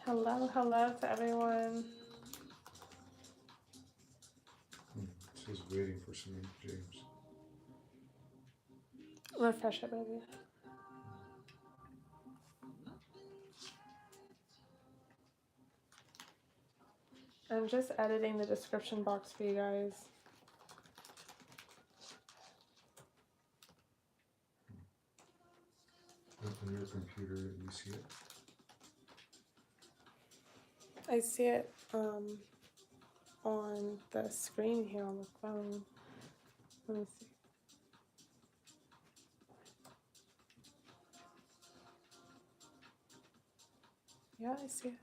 Hello, hello to everyone. She's waiting for some James. Refresh it, baby. I'm just editing the description box for you guys. On your computer, you see it? I see it on the screen here on the phone. Let me see. Yeah, I see it.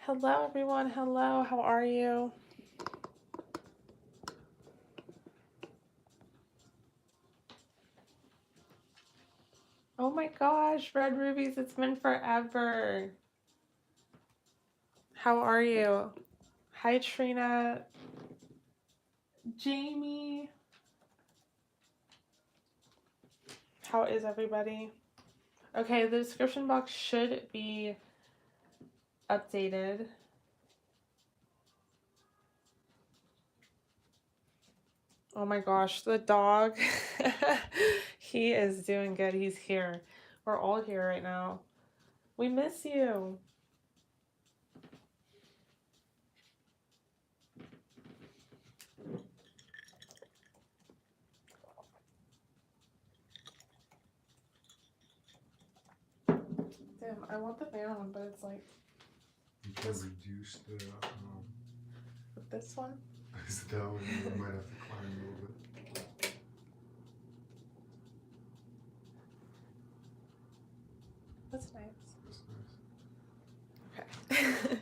Hello, everyone. Hello, how are you? Oh my gosh, Red Rubies, it's been forever. How are you? Hi, Trina. Jamie. How is everybody? Okay, the description box should be updated. Oh my gosh, the dog. He is doing good. He's here. We're all here right now. We miss you. Damn, I want the fan one, but it's like... You can reduce the... With this one? that one you might have to climb a little bit. That's nice. That's nice. Okay.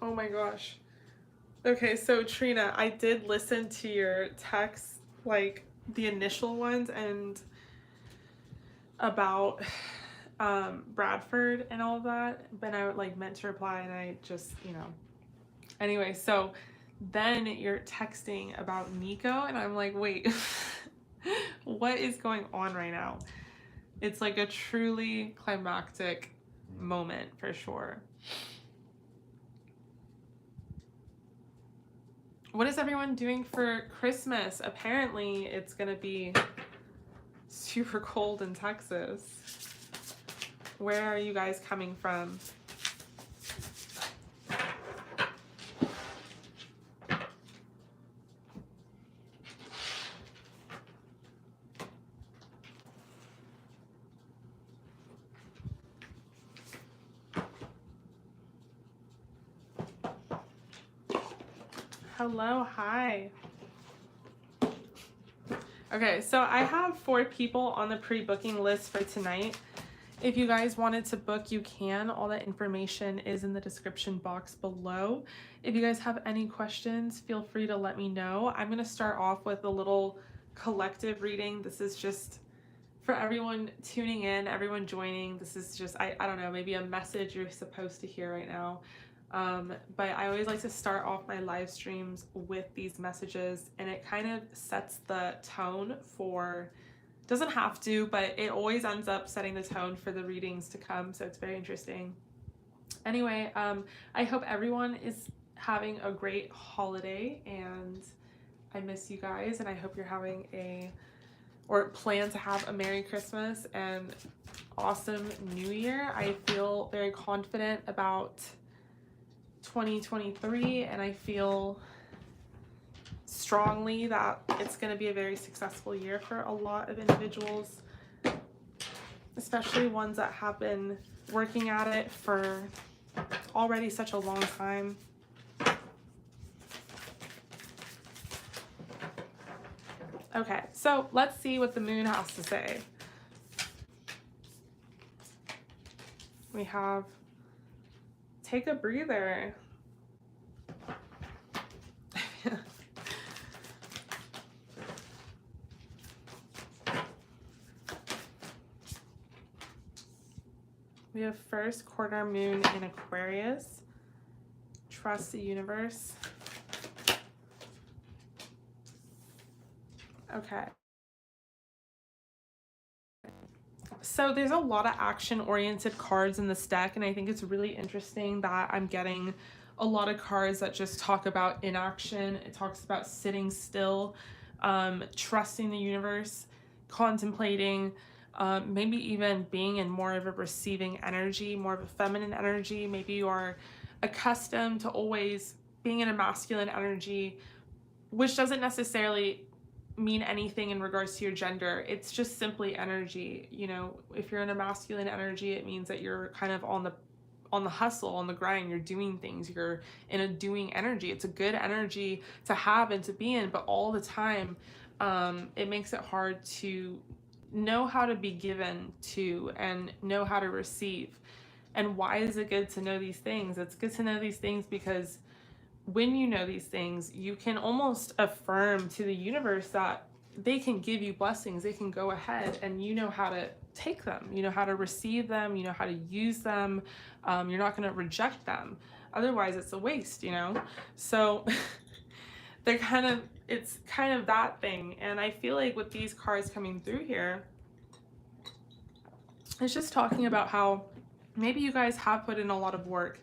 Oh my gosh. Okay, so Trina, I did listen to your texts, like the initial ones, and about Bradford and all of that, but I like meant to reply and I just, Anyway, so then you're texting about Nico and I'm like, wait, what is going on right now? It's like a truly climactic moment for sure. What is everyone doing for Christmas? Apparently it's gonna be super cold in Texas. Where are you guys coming from? Hello, hi. Okay, so I have 4 people on the pre-booking list for tonight. If you guys wanted to book, you can. All that information is in the description box below. If you guys have any questions, feel free to let me know. I'm going to start off with a little collective reading. This is just for everyone tuning in, everyone joining. This is just, I don't know, maybe a message you're supposed to hear right now. But I always like to start off my live streams with these messages, and it kind of sets the tone for, doesn't have to, but it always ends up setting the tone for the readings to come, so it's very interesting. Anyway, I hope everyone is having a great holiday, and I miss you guys, and I hope you're having or plan to have a Merry Christmas and awesome New Year. I feel very confident about 2023, and I feel strongly that it's going to be a very successful year for a lot of individuals, especially ones that have been working at it for already such a long time. Okay, so let's see what the moon has to say. We have take a breather. We have first quarter moon in Aquarius. Trust the universe. Okay. So there's a lot of action-oriented cards in this deck, and I think it's really interesting that I'm getting a lot of cards that just talk about inaction. It talks about sitting still, trusting the universe, contemplating, maybe even being in more of a receiving energy, more of a feminine energy. Maybe you are accustomed to always being in a masculine energy, which doesn't necessarily mean anything in regards to your gender. It's just simply energy. You know, if you're in a masculine energy, it means that you're kind of on the hustle, on the grind, you're doing things, you're in a doing energy. It's a good energy to have and to be in, but all the time, it makes it hard to know how to be given to and know how to receive. And why is it good to know these things? It's good to know these things because when you know these things, you can almost affirm to the universe that they can give you blessings. They can go ahead and you know how to take them. You know how to receive them. You know how to use them. You're not going to reject them. Otherwise, it's a waste, you know? So it's kind of that thing. And I feel like with these cards coming through here, it's just talking about how maybe you guys have put in a lot of work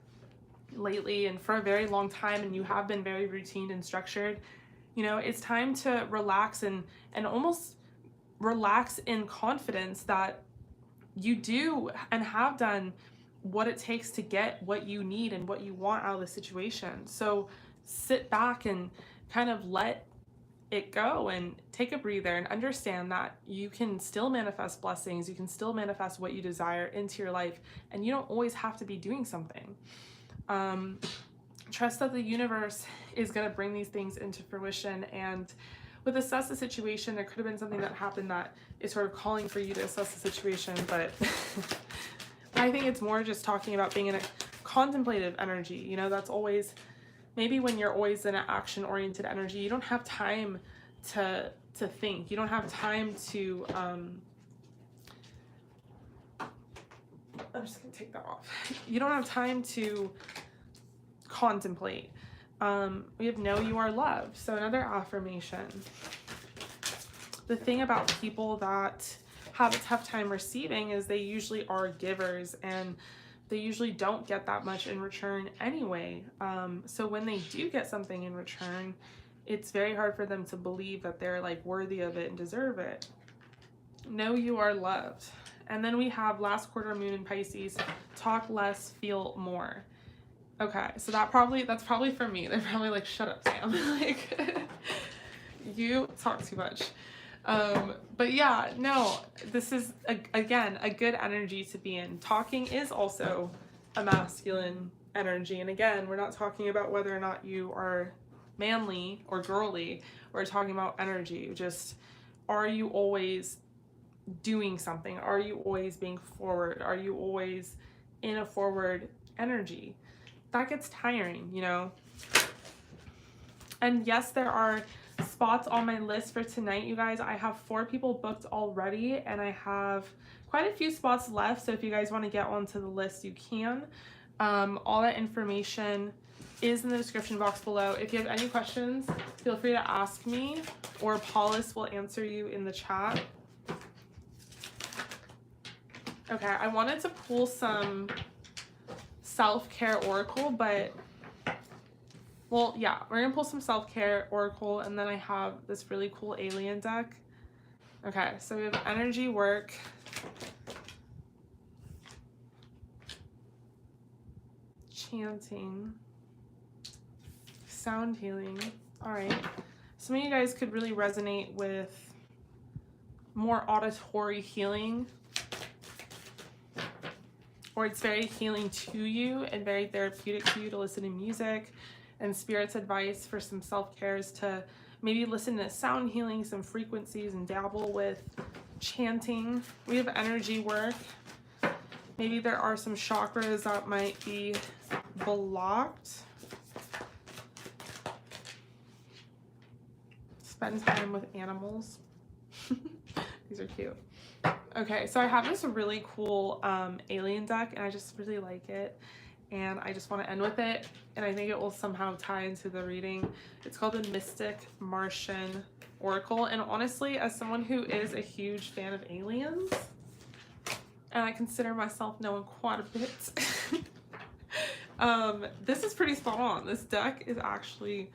lately and for a very long time, and you have been very routine and structured. You know, it's time to relax and almost relax in confidence that you do and have done what it takes to get what you need and what you want out of the situation. So sit back and kind of let it go and take a breather and understand that you can still manifest blessings. You can still manifest what you desire into your life, and you don't always have to be doing something. Trust that the universe is going to bring these things into fruition. And with assess the situation, there could have been something that happened that is sort of calling for you to assess the situation, but I think it's more just talking about being in a contemplative energy. You know, that's always, maybe when you're always in an action oriented energy, you don't have time to think. You don't have time to, I'm just gonna take that off. You don't have time to contemplate. We have know you are loved. So another affirmation. The thing about people that have a tough time receiving is they usually are givers, and they usually don't get that much in return anyway. So when they do get something in return, it's very hard for them to believe that they're like worthy of it and deserve it. Know you are loved. And then we have last quarter moon in Pisces, talk less, feel more. Okay, so that's probably for me. They're probably like, shut up, Sam. Like, you talk too much. But yeah, no, this is, again, a good energy to be in. Talking is also a masculine energy. And again, we're not talking about whether or not you are manly or girly. We're talking about energy. Just, are you always doing something? Are you always being forward? Are you always in a forward energy? That gets tiring, you know? And yes, there are spots on my list for tonight, you guys. I have 4 people booked already, and I have quite a few spots left. So if you guys want to get onto the list, you can. All that information is in the description box below. If you have any questions, feel free to ask me, or Paulus will answer you in the chat. Okay, I wanted to pull some self-care oracle, but well, yeah, we're gonna pull some self-care oracle, and then I have this really cool alien deck. Okay, so we have energy work, chanting, sound healing. All right, some of you guys could really resonate with more auditory healing, or it's very healing to you and very therapeutic to you to listen to music. And Spirit's advice for some self-care is to maybe listen to sound healing, some frequencies, and dabble with chanting. We have energy work. Maybe there are some chakras that might be blocked. Spend time with animals. These are cute. Okay, so I have this really cool alien deck, and I just really like it, and I just want to end with it, and I think it will somehow tie into the reading. It's called the Mystic Martian Oracle, and honestly, as someone who is a huge fan of aliens, and I consider myself knowing quite a bit. This is pretty spot on. This deck is actually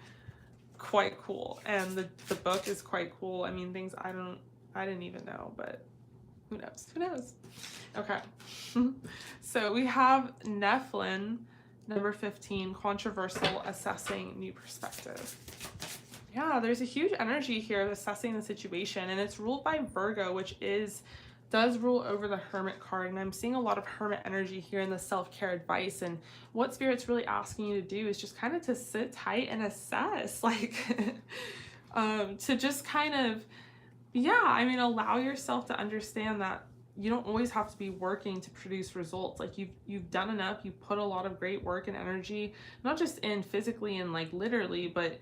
quite cool, and the book is quite cool. I mean, things I didn't even know, but who knows? Who knows? Okay. So we have Nephilim, number 15, controversial, assessing new perspective. Yeah, there's a huge energy here of assessing the situation, and it's ruled by Virgo, which does rule over the Hermit card, and I'm seeing a lot of Hermit energy here in the self-care advice, and what Spirit's really asking you to do is just kind of to sit tight and assess, like, to just kind of, yeah, I mean, allow yourself to understand that you don't always have to be working to produce results. Like, you've done enough, you put a lot of great work and energy, not just in physically and like literally, but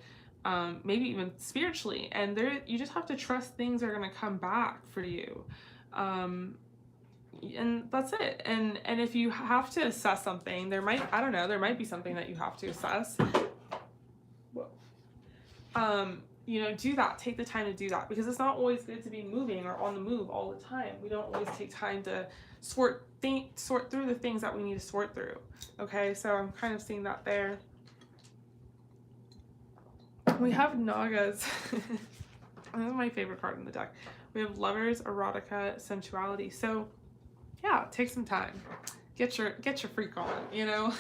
maybe even spiritually, and you just have to trust things are going to come back for you. And that's it. And if you have to assess something, there might be something that you have to assess. Whoa. You know, do that. Take the time to do that, because it's not always good to be moving or on the move all the time. We don't always take time to sort through the things that we need to sort through. Okay, so I'm kind of seeing that there. We have Nagas. This is my favorite card in the deck. We have Lovers, Erotica, Sensuality. So yeah, take some time. Get your freak on, you know?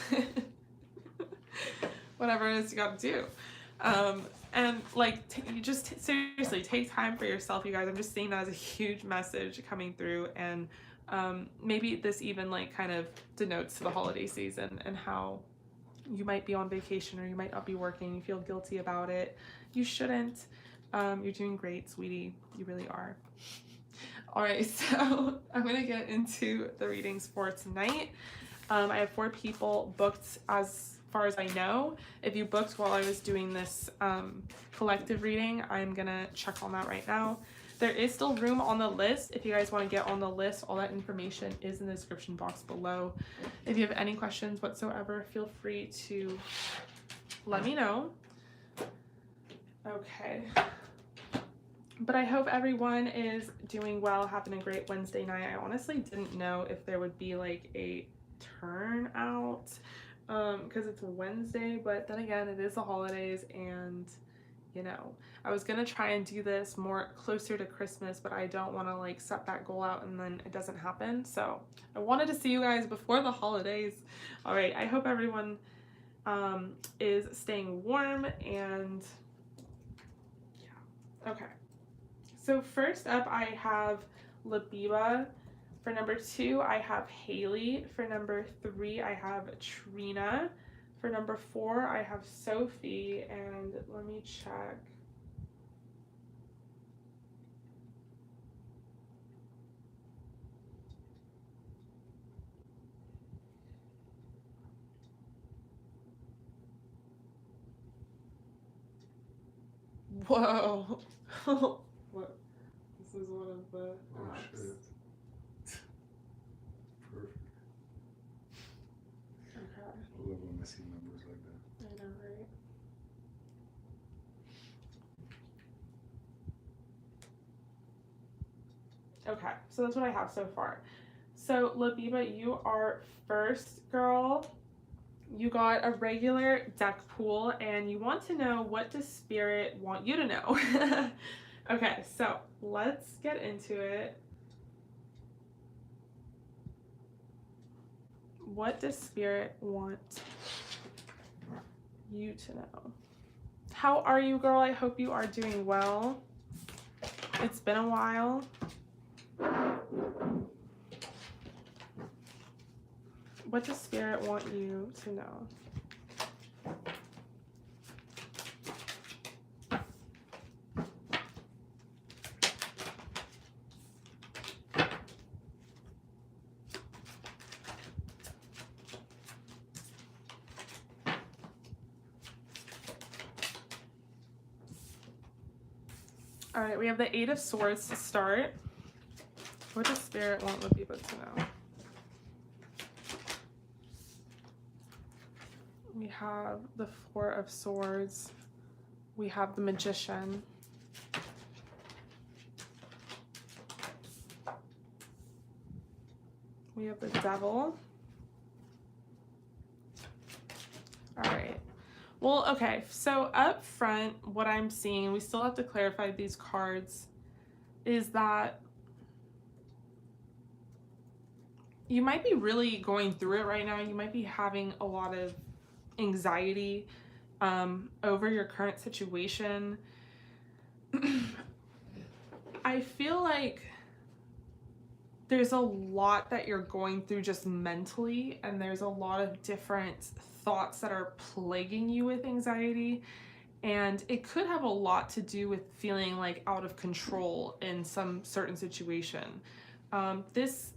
Whatever it is you gotta do. And like, you just seriously take time for yourself, you guys. I'm just seeing that as a huge message coming through, and maybe this even like kind of denotes to the holiday season and how you might be on vacation or you might not be working. You feel guilty about it. You shouldn't. You're doing great, sweetie. You really are. All right, so I'm gonna get into the readings for tonight. I have 4 people booked as far as I know. If you booked while I was doing this collective reading, I'm gonna check on that right now. There is still room on the list. If you guys want to get on the list, all that information is in the description box below. If you have any questions whatsoever, feel free to let me know. Okay. But I hope everyone is doing well, having a great Wednesday night. I honestly didn't know if there would be like a turnout because it's Wednesday, but then again, it is the holidays, and you know, I was gonna try and do this more closer to Christmas, but I don't want to like set that goal out and then it doesn't happen. So I wanted to see you guys before the holidays. All right, I hope everyone is staying warm, and yeah. Okay, so first up I have Labiba. For number 2, I have Haley. For number 3, I have Trina. For number 4, I have Sophie, and let me check. Whoa. What? This is one of the apps. Shit. Perfect. Okay. I love when I see numbers like that. I know, right? Okay, so that's what I have so far. So Labiba, you are first, girl. You got a regular deck pool, and you want to know, what does Spirit want you to know? Okay, so let's get into it. What does Spirit want you to know? How are you, girl? I hope you are doing well. It's been a while. What does Spirit want you to know? All right, we have the 8 of Swords to start. What does Spirit want Labiba to know? We have the 4 of Swords. We have the Magician. We have the Devil. All right. Well, okay. So up front, what I'm seeing, we still have to clarify these cards, is that you might be really going through it right now. You might be having a lot of anxiety over your current situation. I feel like there's a lot that you're going through just mentally, and there's a lot of different thoughts that are plaguing you with anxiety, and it could have a lot to do with feeling like out of control in some certain situation. This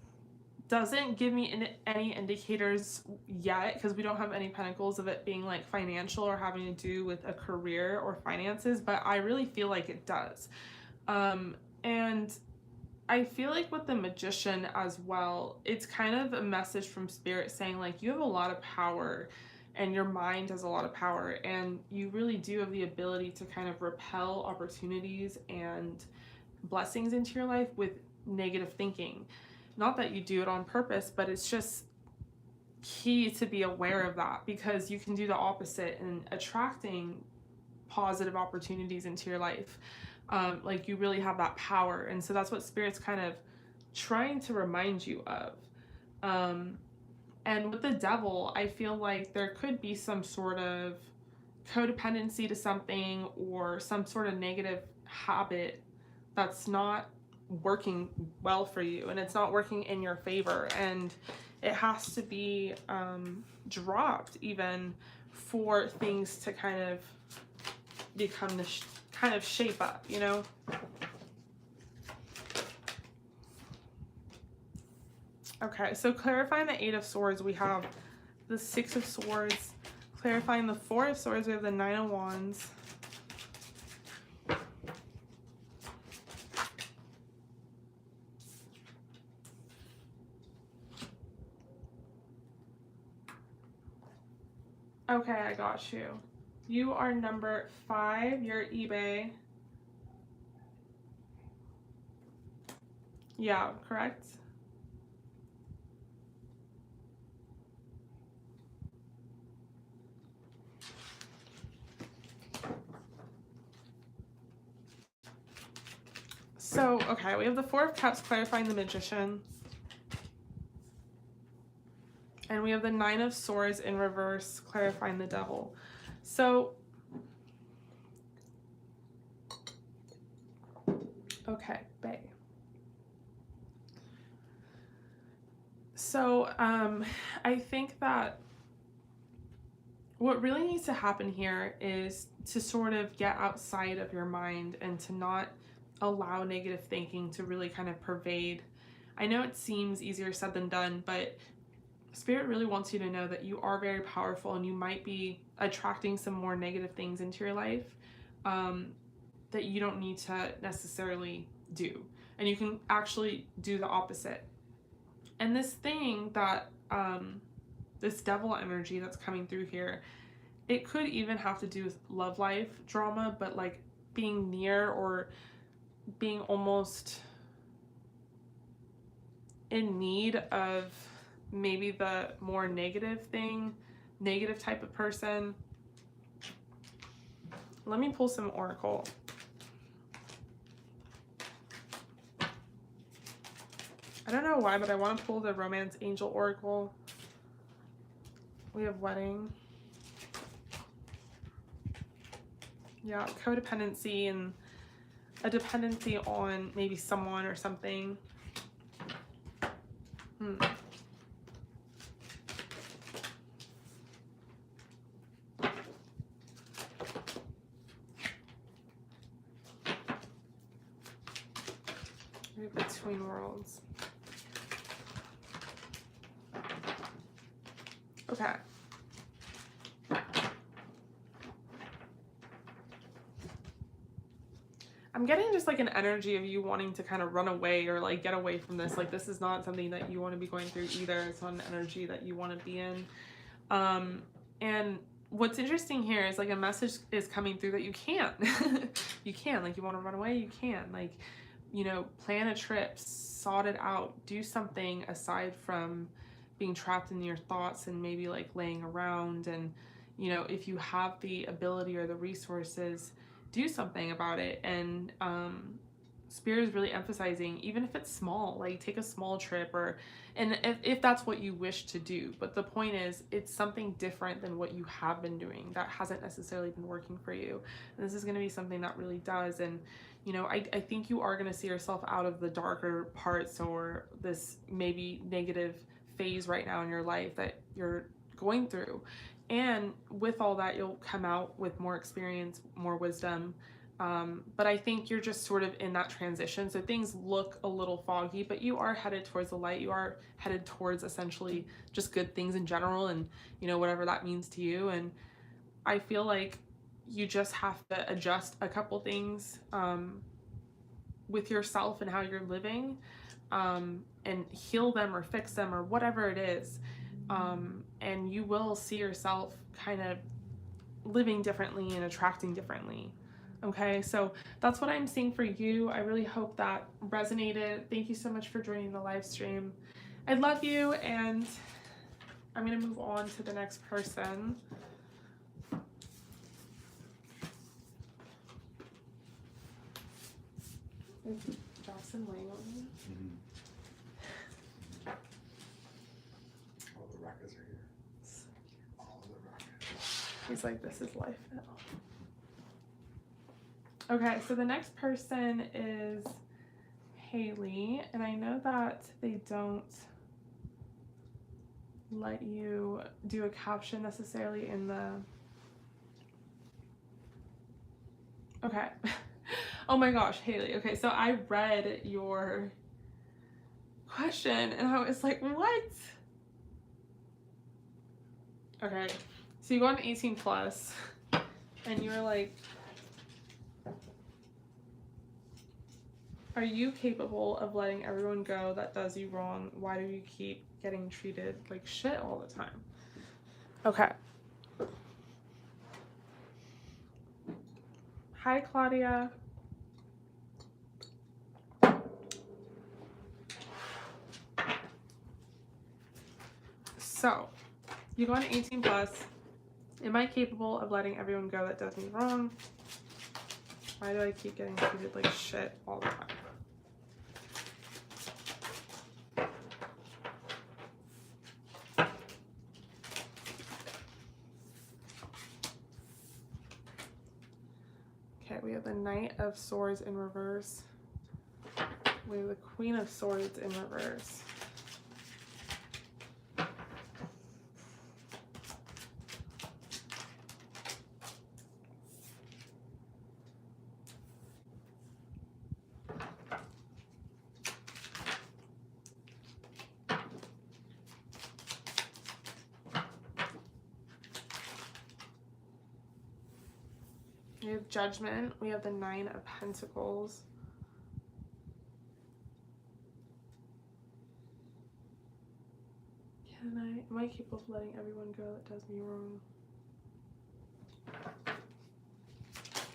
doesn't give me any indicators yet, because we don't have any pentacles of it being like financial or having to do with a career or finances, but I really feel like it does. And I feel like with the Magician as well, it's kind of a message from Spirit saying like you have a lot of power and your mind has a lot of power, and you really do have the ability to kind of repel opportunities and blessings into your life with negative thinking. Not that you do it on purpose, but it's just key to be aware of that, because you can do the opposite in attracting positive opportunities into your life. Like you really have that power, and so that's what Spirit's kind of trying to remind you of. And with the Devil, I feel like there could be some sort of codependency to something or some sort of negative habit that's not working well for you, and it's not working in your favor, and it has to be dropped even for things to kind of become this kind of shape up, you know? Okay, so clarifying the Eight of Swords, we have the Six of Swords. Clarifying the Four of Swords, we have the Nine of Wands. Okay, I got you. You are number 5, your eBay. Yeah, correct? So, okay, we have the Four of Cups clarifying the Magician. And we have the Nine of Swords in reverse clarifying the Devil. So, okay, Bay. So, I think that what really needs to happen here is to sort of get outside of your mind and to not allow negative thinking to really kind of pervade. I know it seems easier said than done, but Spirit really wants you to know that you are very powerful, and you might be attracting some more negative things into your life that you don't need to necessarily do. And you can actually do the opposite. And this thing that, this Devil energy that's coming through here, it could even have to do with love life drama, but like being near or being almost in need of maybe the more negative thing, negative type of person. Let me pull some Oracle. I don't know why, but I want to pull the Romance Angel Oracle. We have Wedding. Yeah, codependency and a dependency on maybe someone or something. We have Between Worlds. Okay. I'm getting just like an energy of you wanting to kind of run away or like get away from this. Like this is not something that you want to be going through either. It's not an energy that you want to be in. And what's interesting here is like a message is coming through that you can't. You can. Like you want to run away, you can. Like you know, plan a trip, sort it out, do something aside from being trapped in your thoughts and maybe like laying around. And, you know, if you have the ability or the resources, do something about it. And Spirit is really emphasizing, even if it's small, like take a small trip, or and if that's what you wish to do. But the point is, it's something different than what you have been doing that hasn't necessarily been working for you. And this is going to be something that really does. And you know, I think you are going to see yourself out of the darker parts or this maybe negative phase right now in your life that you're going through. And with all that, you'll come out with more experience, more wisdom. But I think you're just sort of in that transition. So things look a little foggy, but you are headed towards the light. You are headed towards essentially just good things in general, and, you know, whatever that means to you. And I feel like you just have to adjust a couple things with yourself and how you're living, and heal them or fix them or whatever it is. And you will see yourself kind of living differently and attracting differently. Okay, so that's what I'm seeing for you. I really hope that resonated. Thank you so much for joining the live stream. I love you, and I'm going to move on to the next person. Is Jocelyn laying on me? All the rockets are here. All the rockets. He's like, this is life now. Okay, so the next person is Haley, and I know that they don't let you do a caption necessarily in the... Okay. Oh my gosh, Haley. Okay, so I read your question and I was like, what? Okay, so you go on 18 plus and you were like, are you capable of letting everyone go that does you wrong? Why do you keep getting treated like shit all the time? Okay. Hi, Claudia. So, you go on 18 plus. Am I capable of letting everyone go that does me wrong? Why do I keep getting treated like shit all the time? Okay, we have the Knight of Swords in reverse. We have the Queen of Swords in reverse. We have Judgment. We have the Nine of Pentacles. Am I capable of letting everyone go that does me wrong?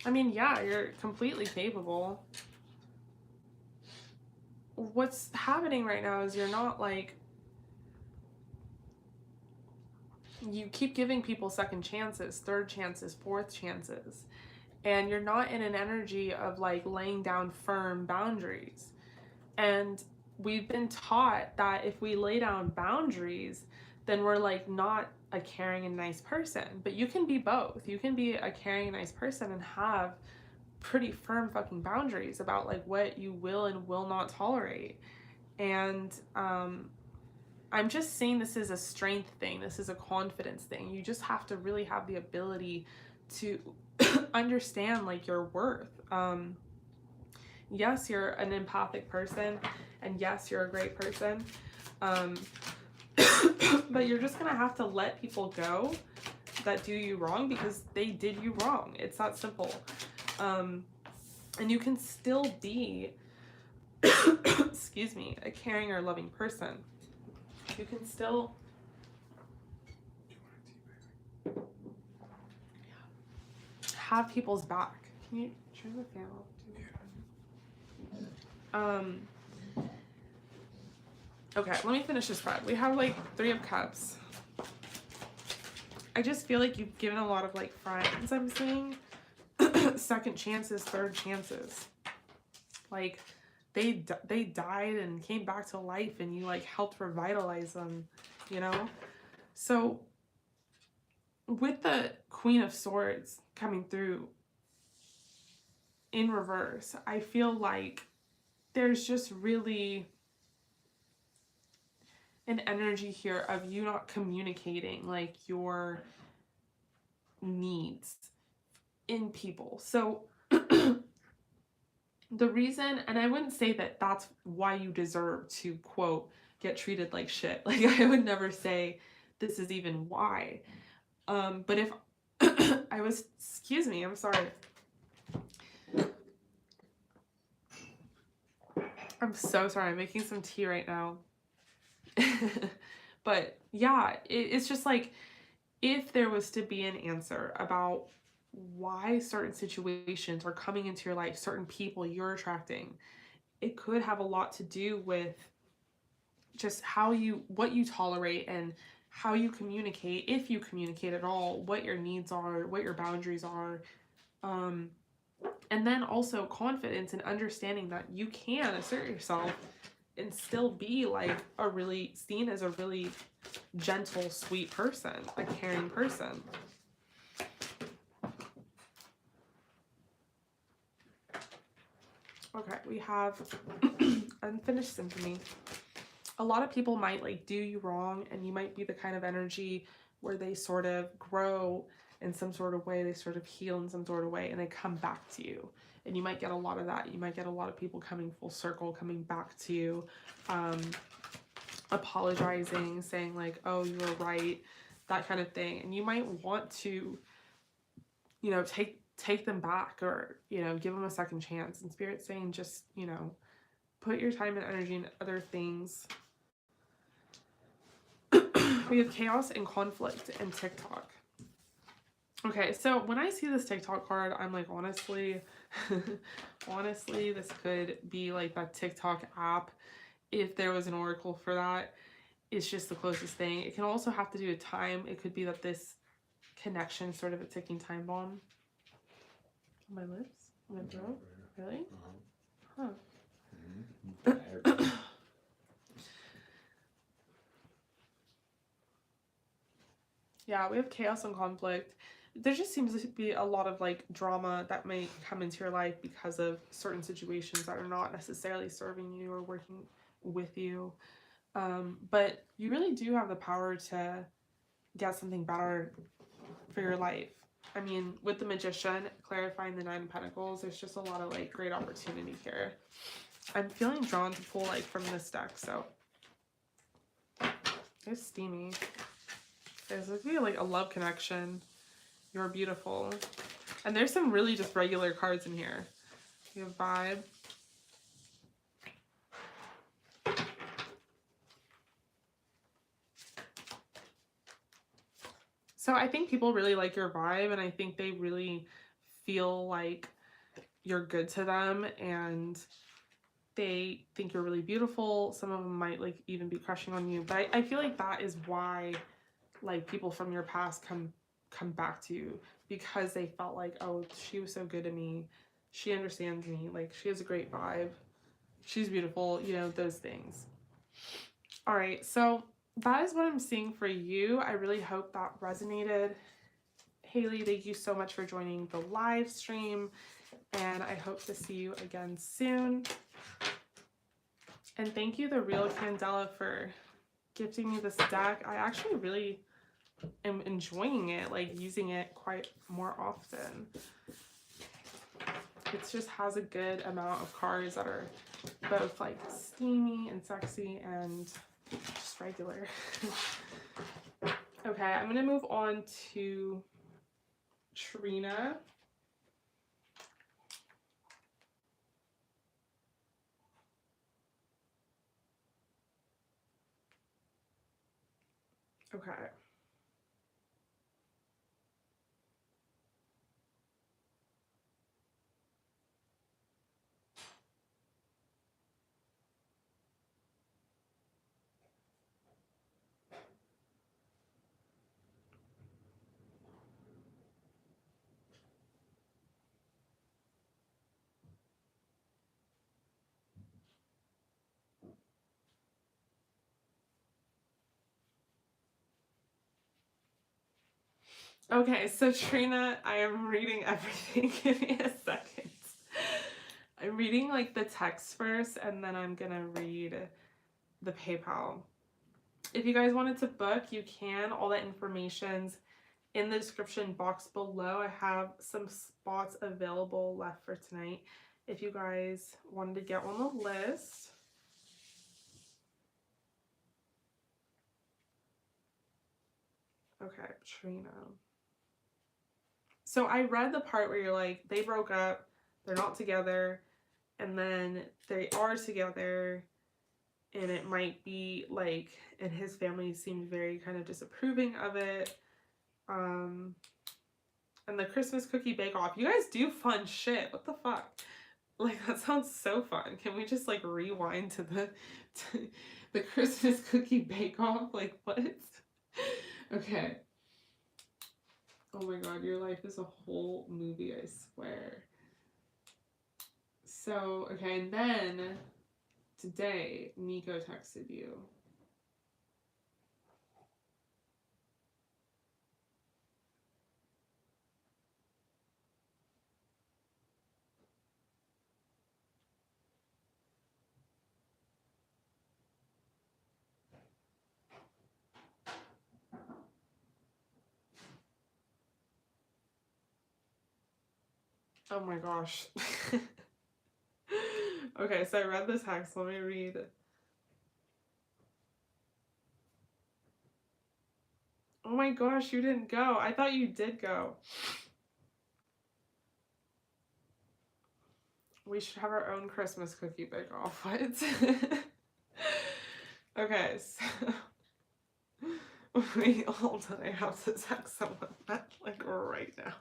I mean, yeah, you're completely capable. What's happening right now is you're not like, you keep giving people second chances, third chances, fourth chances, and you're not in an energy of like laying down firm boundaries. And we've been taught that if we lay down boundaries, then we're like not a caring and nice person. But you can be both. You can be a caring and nice person and have pretty firm fucking boundaries about like what you will and will not tolerate. And I'm just saying this is a strength thing. This is a confidence thing. You just have to really have the ability to understand like your worth. Yes, you're an empathic person, and yes, you're a great person. But you're just gonna have to let people go that do you wrong because they did you wrong. It's that simple. And you can still be, excuse me, a caring or loving person. You can still have people's back. Can you turn the fan off? Okay, let me finish this spread. We have like 3 of Cups. I just feel like you've given a lot of like friends, I'm seeing. Second chances, third chances. Like they died and came back to life, and you like helped revitalize them, you know? So with the Queen of Swords coming through in reverse, I feel like there's just really an energy here of you not communicating like your needs in people. So the reason, and I wouldn't say that that's why you deserve to, quote, get treated like shit. Like, I would never say this is even why. But if I was, excuse me, I'm sorry. I'm so sorry. I'm making some tea right now. But yeah, it's just like, if there was to be an answer about why certain situations are coming into your life, certain people you're attracting, it could have a lot to do with just what you tolerate and how you communicate, if you communicate at all, what your needs are, what your boundaries are. And then also confidence and understanding that you can assert yourself and still be like seen as a really gentle, sweet person, a caring person. Okay, we have Unfinished Symphony. A lot of people might like do you wrong, and you might be the kind of energy where they sort of grow in some sort of way, they sort of heal in some sort of way, and they come back to you. And you might get a lot of that. You might get a lot of people coming full circle, coming back to you, apologizing, saying like, oh, you were right, that kind of thing. And you might want to, you know, take them back, or, you know, give them a second chance. And Spirit's saying just, you know, put your time and energy in other things. We have Chaos and Conflict and TikTok. Okay, so when I see this TikTok card, I'm like, honestly, honestly, this could be like that TikTok app. If there was an oracle for that, it's just the closest thing. It can also have to do with time. It could be that this connection is sort of a ticking time bomb. On my lips? On my throat? Really? Huh. Yeah, we have Chaos and Conflict. There just seems to be a lot of like drama that may come into your life because of certain situations that are not necessarily serving you or working with you. But you really do have the power to get something better for your life. I mean, with the Magician, clarifying the 9 of Pentacles, there's just a lot of like great opportunity here. I'm feeling drawn to pull like from this deck, so it's steamy. There's like a love connection. You're beautiful. And there's some really just regular cards in here. You have Vibe. So I think people really like your vibe, and I think they really feel like you're good to them, and they think you're really beautiful. Some of them might like even be crushing on you, but I feel like that is why like people from your past come back to you, because they felt like, oh, she was so good to me, she understands me, like she has a great vibe, she's beautiful, you know, those things. All right, so that is what I'm seeing for you. I really hope that resonated. Haley, thank you so much for joining the live stream, and I hope to see you again soon. And thank you, The Real Candela, for gifting me this deck. I actually really am enjoying it, like using it quite more often. It just has a good amount of cards that are both like steamy and sexy and just regular. Okay, I'm gonna move on to Trina. Okay. Okay, so Trina, I am reading everything. Give me a second. I'm reading like the text first, and then I'm gonna read the PayPal. If you guys wanted to book, you can. All the information's in the description box below. I have some spots available left for tonight if you guys wanted to get on the list. Okay, Trina. So I read the part where you're like, they broke up, they're not together, and then they are together, and it might be like, and his family seemed very kind of disapproving of it. And the Christmas cookie bake off. You guys do fun shit. What the fuck? Like, that sounds so fun. Can we just like rewind to the Christmas cookie bake off? Like, what? Okay. Oh my god, your life is a whole movie, I swear. So, okay, and then today, Nico texted you. Oh my gosh. Okay, so I read the text. Let me read. Oh my gosh, you didn't go. I thought you did go. We should have our own Christmas cookie bake off. What? Okay, so wait, hold on. I have to text someone that like right now.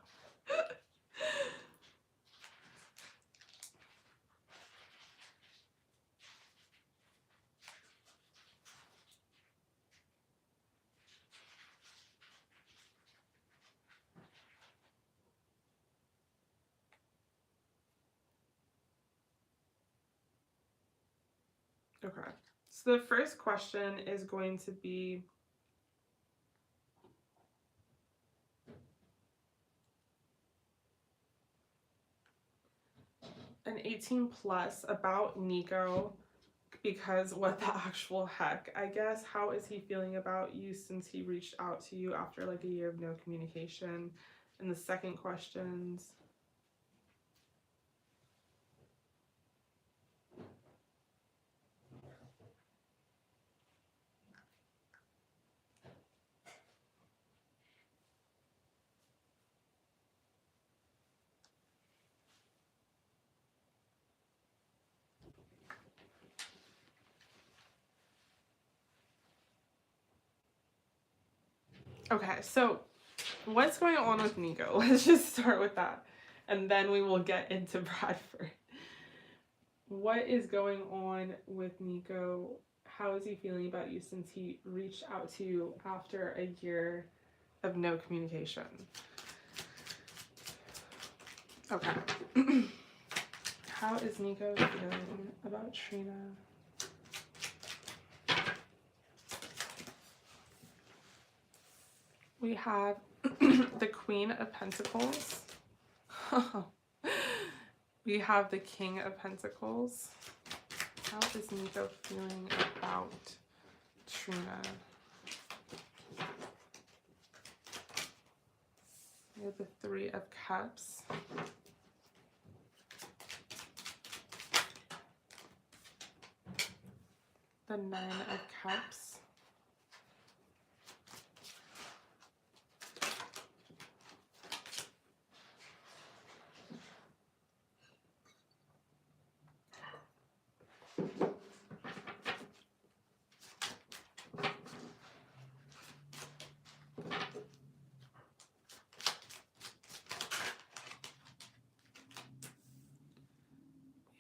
Okay. So the first question is going to be, an 18 plus about Nico, because what the actual heck, I guess. How is he feeling about you since he reached out to you after like a year of no communication? And the second question's, okay, so what's going on with Nico? Let's just start with that, and then we will get into Bradford. What is going on with Nico? How is he feeling about you since he reached out to you after a year of no communication? Okay. How is Nico feeling about Trina? We have the Queen of Pentacles. We have the King of Pentacles. How is Nico feeling about Trina? We have the Three of Cups. The Nine of Cups.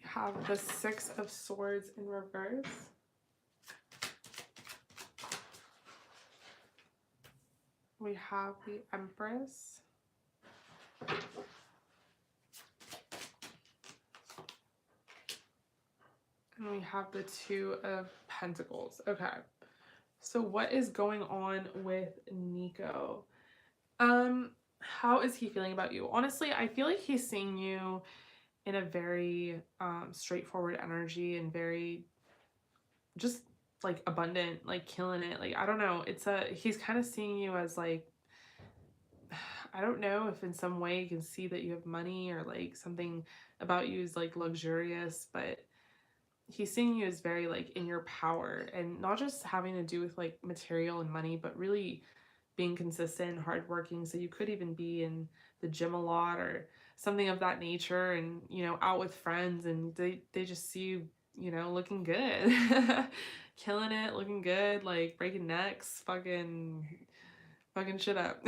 Have the Six of Swords in reverse. We have the Empress. And we have the Two of Pentacles. Okay. So what is going on with Nico? How is he feeling about you? Honestly, I feel like he's seeing you in a very straightforward energy and very just like abundant, like killing it. Like I don't know, he's kind of seeing you as like, I don't know if in some way you can see that you have money or like something about you is like luxurious, but he's seeing you as very like in your power, and not just having to do with like material and money, but really being consistent, hardworking. So you could even be in the gym a lot or something of that nature, and you know, out with friends, and they just see you, you know, looking good, killing it, looking good, like breaking necks, fucking shit up.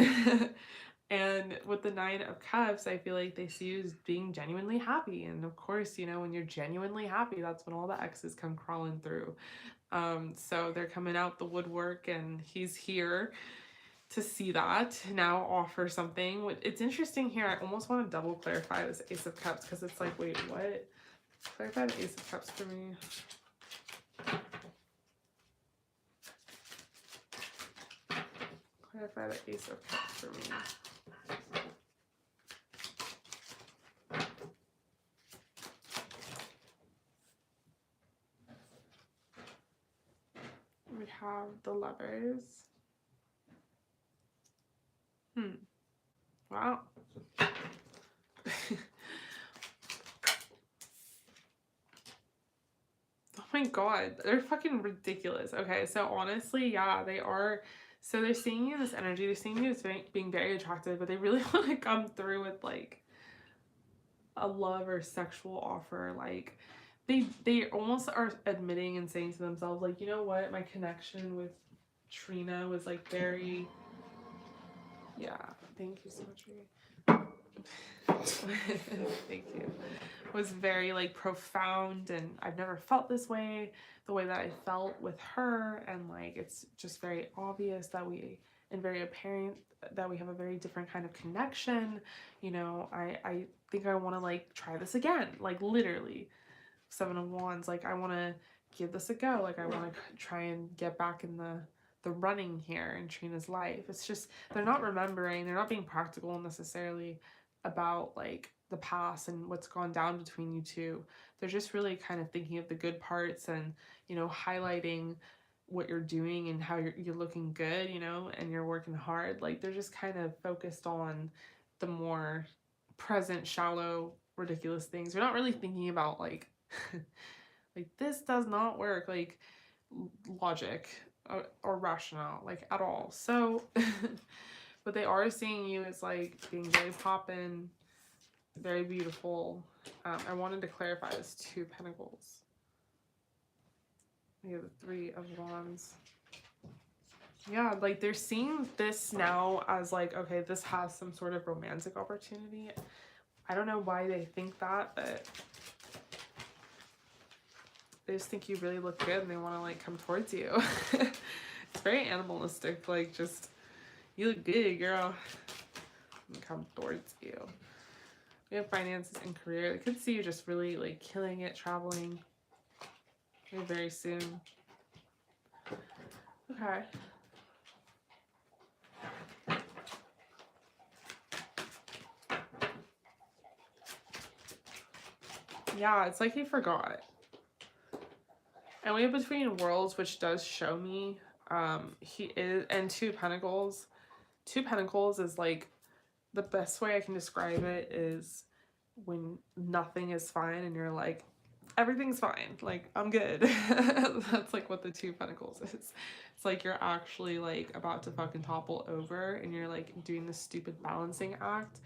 And with the 9 of Cups, I feel like they see you as being genuinely happy. And of course, you know, when you're genuinely happy, that's when all the exes come crawling through. So they're coming out the woodwork, and he's here to see that now, offer something. It's interesting here. I almost want to double clarify this Ace of Cups, because it's like, wait, what? Clarify the Ace of Cups for me. Clarify the Ace of Cups for me. We have the Lovers. Wow. Oh my god, they're fucking ridiculous. Okay, so honestly, yeah, they are. So they're seeing you in this energy, they're seeing you as being very attractive, but they really want to come through with like a love or sexual offer. Like they almost are admitting and saying to themselves, like, you know what, my connection with Trina was like very, yeah, thank you so much, baby. Thank you. Was very like profound, and I've never felt this way, the way that I felt with her, and like it's just very obvious that and very apparent that we have a very different kind of connection. You know, I think I want to like try this again, like literally. 7 of Wands, like I want to give this a go, like I want to try and get back in the running here in Trina's life. It's just they're not remembering, they're not being practical necessarily about like the past and what's gone down between you two. They're just really kind of thinking of the good parts, and you know, highlighting what you're doing and how you're looking good, you know, and you're working hard. Like they're just kind of focused on the more present, shallow, ridiculous things. They're not really thinking about like like this does not work, like logic or rationale, like at all. So but they are seeing you as like being very poppin', very beautiful. I wanted to clarify this 2 Pentacles. We have the 3 of Wands. Yeah, like they're seeing this now as like, okay, this has some sort of romantic opportunity. I don't know why they think that, but they just think you really look good and they want to like come towards you. It's very animalistic, like just, you look good, girl, and come towards you. We have finances and career. They could see you just really like killing it, traveling very soon. Okay. Yeah, it's like he forgot. And we have Between Worlds, which does show me he is, and 2 Pentacles. 2 Pentacles is like, the best way I can describe it is when nothing is fine and you're like, everything's fine, like I'm good. That's like what the 2 Pentacles is. It's like you're actually like about to fucking topple over, and you're like doing this stupid balancing act,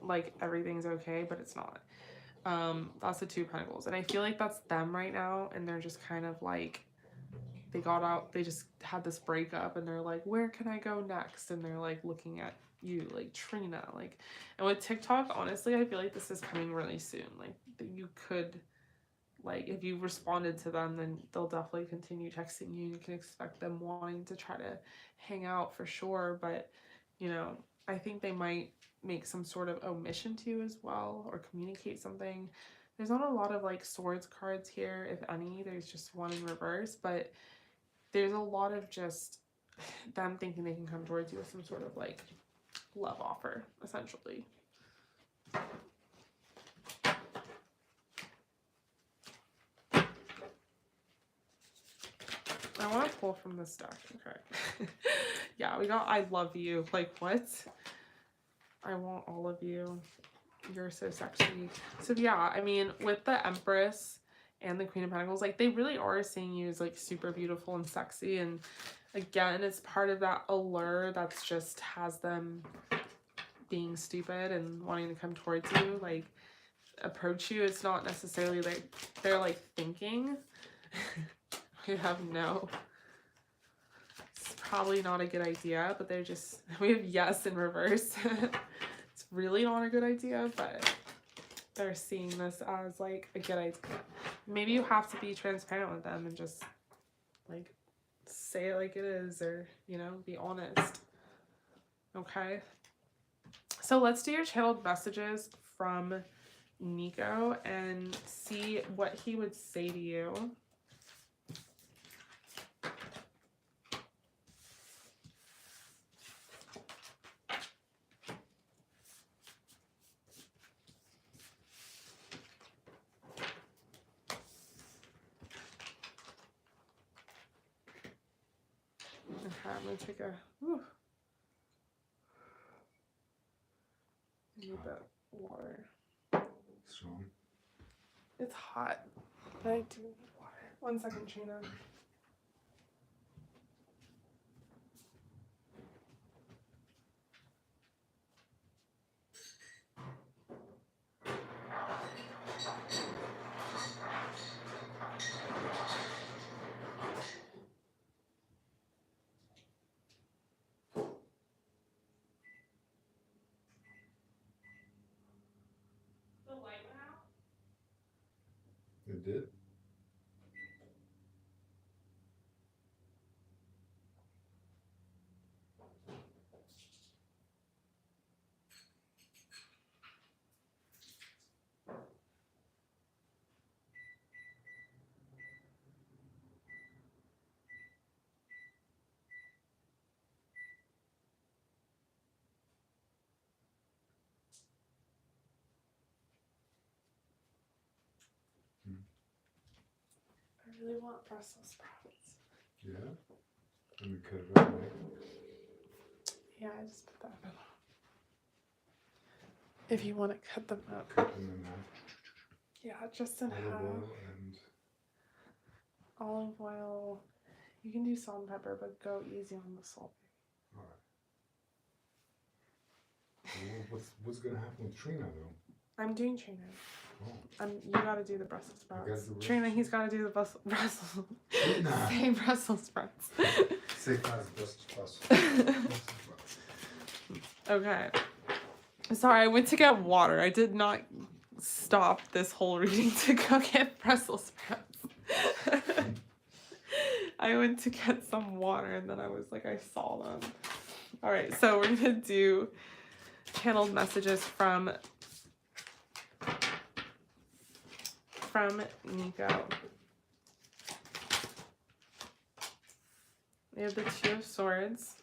like everything's okay, but it's not. That's the 2 Pentacles, and I feel like that's them right now, and they're just kind of like, they got out, they just had this breakup, and they're like, where can I go next? And they're like looking at you, like Trina, like. And with TikTok, honestly, I feel like this is coming really soon. Like you could, like, if you responded to them, then they'll definitely continue texting you. You can expect them wanting to try to hang out for sure, but you know, I think they might make some sort of omission to you as well, or communicate something. There's not a lot of like swords cards here, if any. There's just one in reverse, but there's a lot of just them thinking they can come towards you with some sort of like love offer, essentially. I want to pull from this deck. Okay. Yeah, we got I love you. Like, what? I want all of you. You're so sexy. So yeah, I mean, with the Empress and the Queen of Pentacles, like, they really are seeing you as like super beautiful and sexy. And again, it's part of that allure that's just has them being stupid and wanting to come towards you, like approach you. It's not necessarily like they're like thinking. We have no. It's probably not a good idea, but they're just, we have yes in reverse. It's really not a good idea, but they're seeing this as like a good idea. Maybe you have to be transparent with them and just like say it like it is, or, you know, be honest. Okay. So let's do your channeled messages from Nico and see what he would say to you. Okay, I'm gonna take a, whew. I need that water. Strong. It's hot, but I do need water. 1 second, Trina. The light went out? It did? I really want Brussels sprouts. Yeah? Let me cut it up, right? Yeah, I just put that in. If you want to cut them up. Cut them in half. Yeah, just in half. Olive oil and Olive oil. You can do salt and pepper, but go easy on the salt. all right. Well, what's gonna happen with Trina though? I'm doing Trina. Oh. You gotta do the Brussels sprouts. do Trina, he's gotta do the Brussels. Trina. Say Brussels sprouts. Say Brussels sprouts. Okay. Sorry, I went to get water. I did not stop this whole reading to go get Brussels sprouts. I went to get some water and then I was like, I saw them. All right, so we're gonna do channeled messages from Nico. We have the Two of Swords.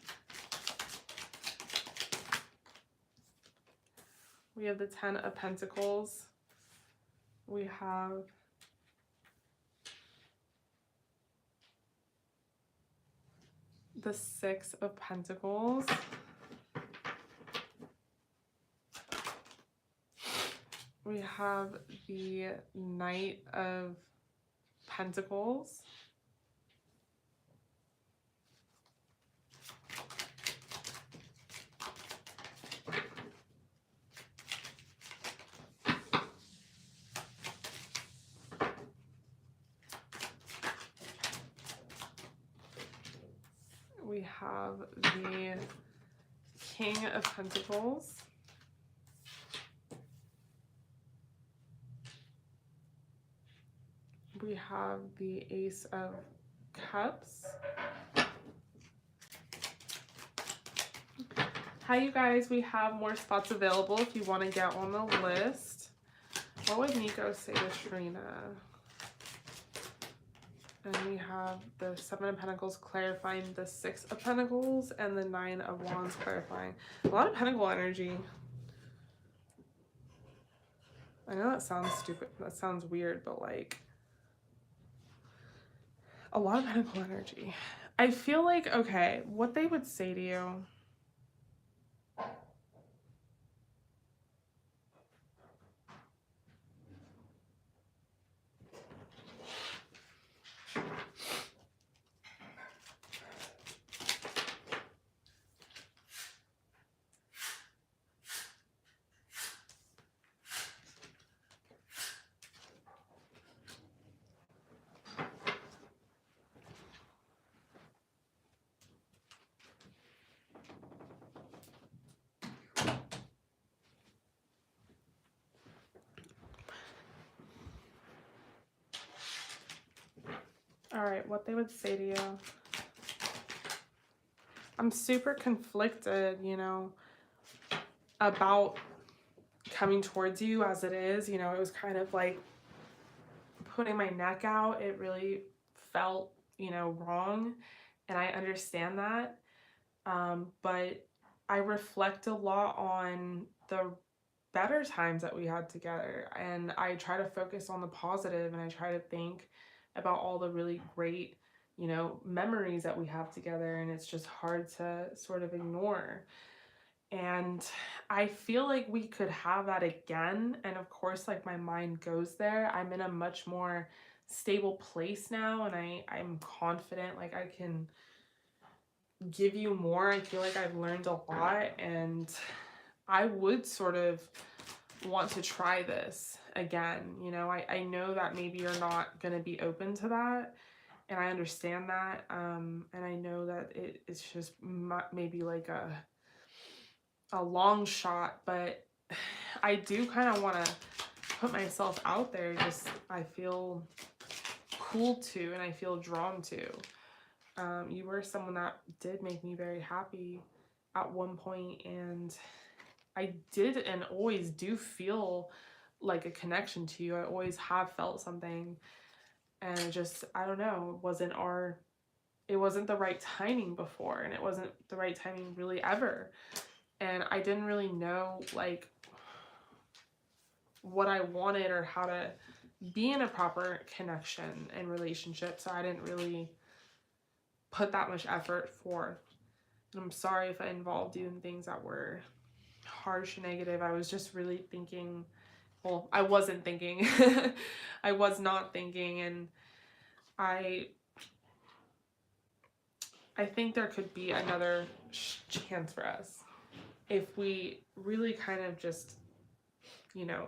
We have the Ten of Pentacles. We have the Six of Pentacles. We have the Knight of Pentacles. We have the King of Pentacles. We have the Ace of Cups. Hi, you guys. We have more spots available if you want to get on the list. What would Nico say to Trina? And we have the Seven of Pentacles clarifying the Six of Pentacles and the Nine of Wands clarifying. A lot of Pentacle energy. I know that sounds stupid. That sounds weird, but like a lot of Pentacle energy. I feel like, okay, what they would say to you. All right, what they would say to you. I'm super conflicted, you know, about coming towards you as it is. You know, it was kind of like putting my neck out. It really felt, you know, wrong. And I understand that. But I reflect a lot on the better times that we had together. And I try to focus on the positive, and I try to think about all the really great, you know, memories that we have together. And it's just hard to sort of ignore. And I feel like we could have that again. And of course, like my mind goes there. I'm in a much more stable place now, and I'm confident, like I can give you more. I feel like I've learned a lot, and I would sort of want to try this again. You know, I know that maybe you're not going to be open to that, and I understand that. And I know that it's just maybe like a long shot, but I do kind of want to put myself out there. Just I feel cool to, and I feel drawn to. You were someone that did make me very happy at one point, and I did and always do feel like a connection to you. I always have felt something, and it just, I don't know, it wasn't the right timing before, and it wasn't the right timing really ever. And I didn't really know like what I wanted or how to be in a proper connection and relationship. So I didn't really put that much effort forth. And I'm sorry if I involved you in things that were harsh and negative. I was just really thinking, well, I wasn't thinking. I was not thinking, and I think there could be another chance for us if we really kind of just, you know,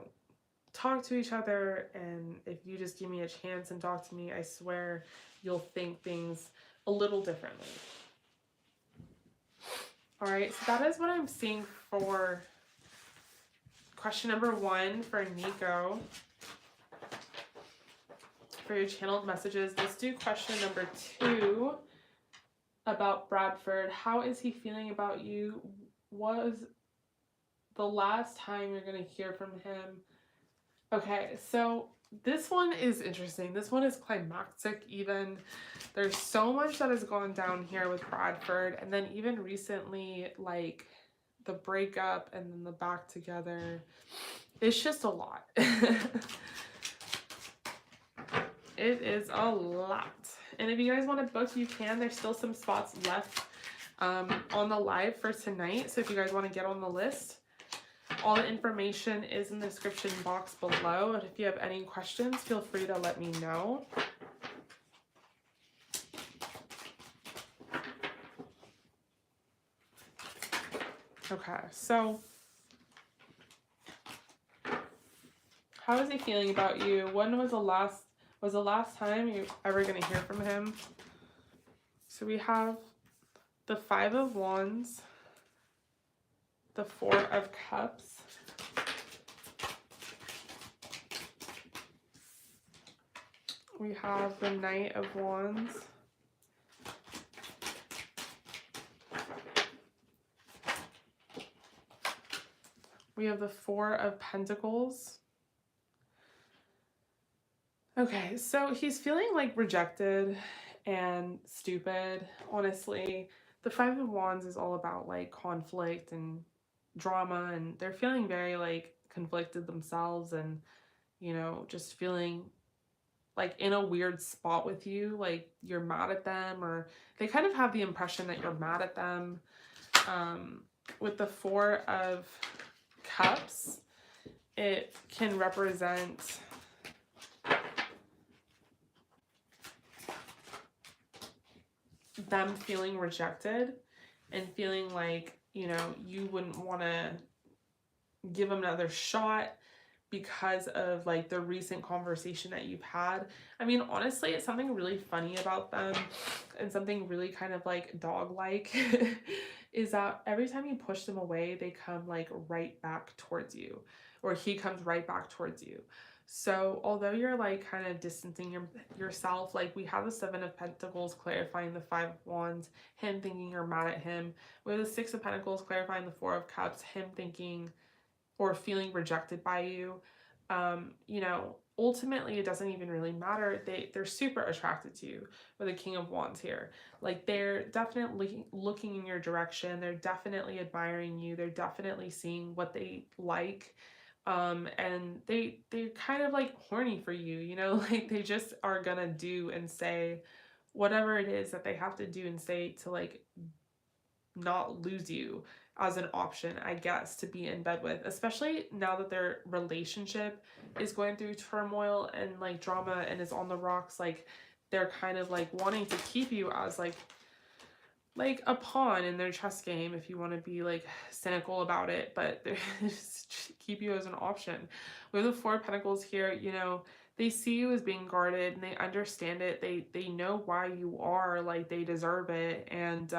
talk to each other. And if you just give me a chance and talk to me, I swear you'll think things a little differently. All right, so that is what I'm seeing for question number 1 for Nico. For your channeled messages, let's do question number 2 about Bradford. How is he feeling about you? Was the last time you're going to hear from him? Okay, so this one is interesting. This one is climactic even. There's so much that has gone down here with Bradford. And then even recently, like the breakup and then the back together. It's just a lot. It is a lot. And if you guys want to book, you can. There's still some spots left on the live for tonight. So if you guys want to get on the list, all the information is in the description box below. And if you have any questions, feel free to let me know. Okay, so how is he feeling about you? When was the last time you ever going to hear from him? So we have the 5 of Wands, the 4 of Cups, we have the Knight of Wands, we have the 4 of Pentacles, Okay, so he's feeling like rejected and stupid, honestly. The Five of Wands is all about like conflict and drama, and they're feeling very like conflicted themselves, and just feeling like in a weird spot with you, like you're mad at them, or they kind of have the impression that you're mad at them. With the Four of Cups, it can represent them feeling rejected and feeling like, you wouldn't want to give them another shot because of like the recent conversation that you've had. I mean, honestly, it's something really funny about them and something really kind of like dog-like is that every time you push them away, they come like right back towards you, or he comes right back towards you. So although you're like kind of distancing yourself, like we have the Seven of Pentacles clarifying the Five of Wands, him thinking you're mad at him. We have the Six of Pentacles clarifying the Four of Cups, him thinking or feeling rejected by you. Ultimately it doesn't even really matter. They're super attracted to you with the King of Wands here. Like they're definitely looking in your direction. They're definitely admiring you. They're definitely seeing what they like. And they're kind of like horny for you, like they just are gonna do and say whatever it is that they have to do and say to like not lose you as an option, I guess, to be in bed with, especially now that their relationship is going through turmoil and like drama and is on the rocks. Like they're kind of like wanting to keep you as like a pawn in their chess game, if you want to be like cynical about it, but they just keep you as an option. With the Four of Pentacles here, they see you as being guarded and they understand it. They know why you are, like they deserve it, and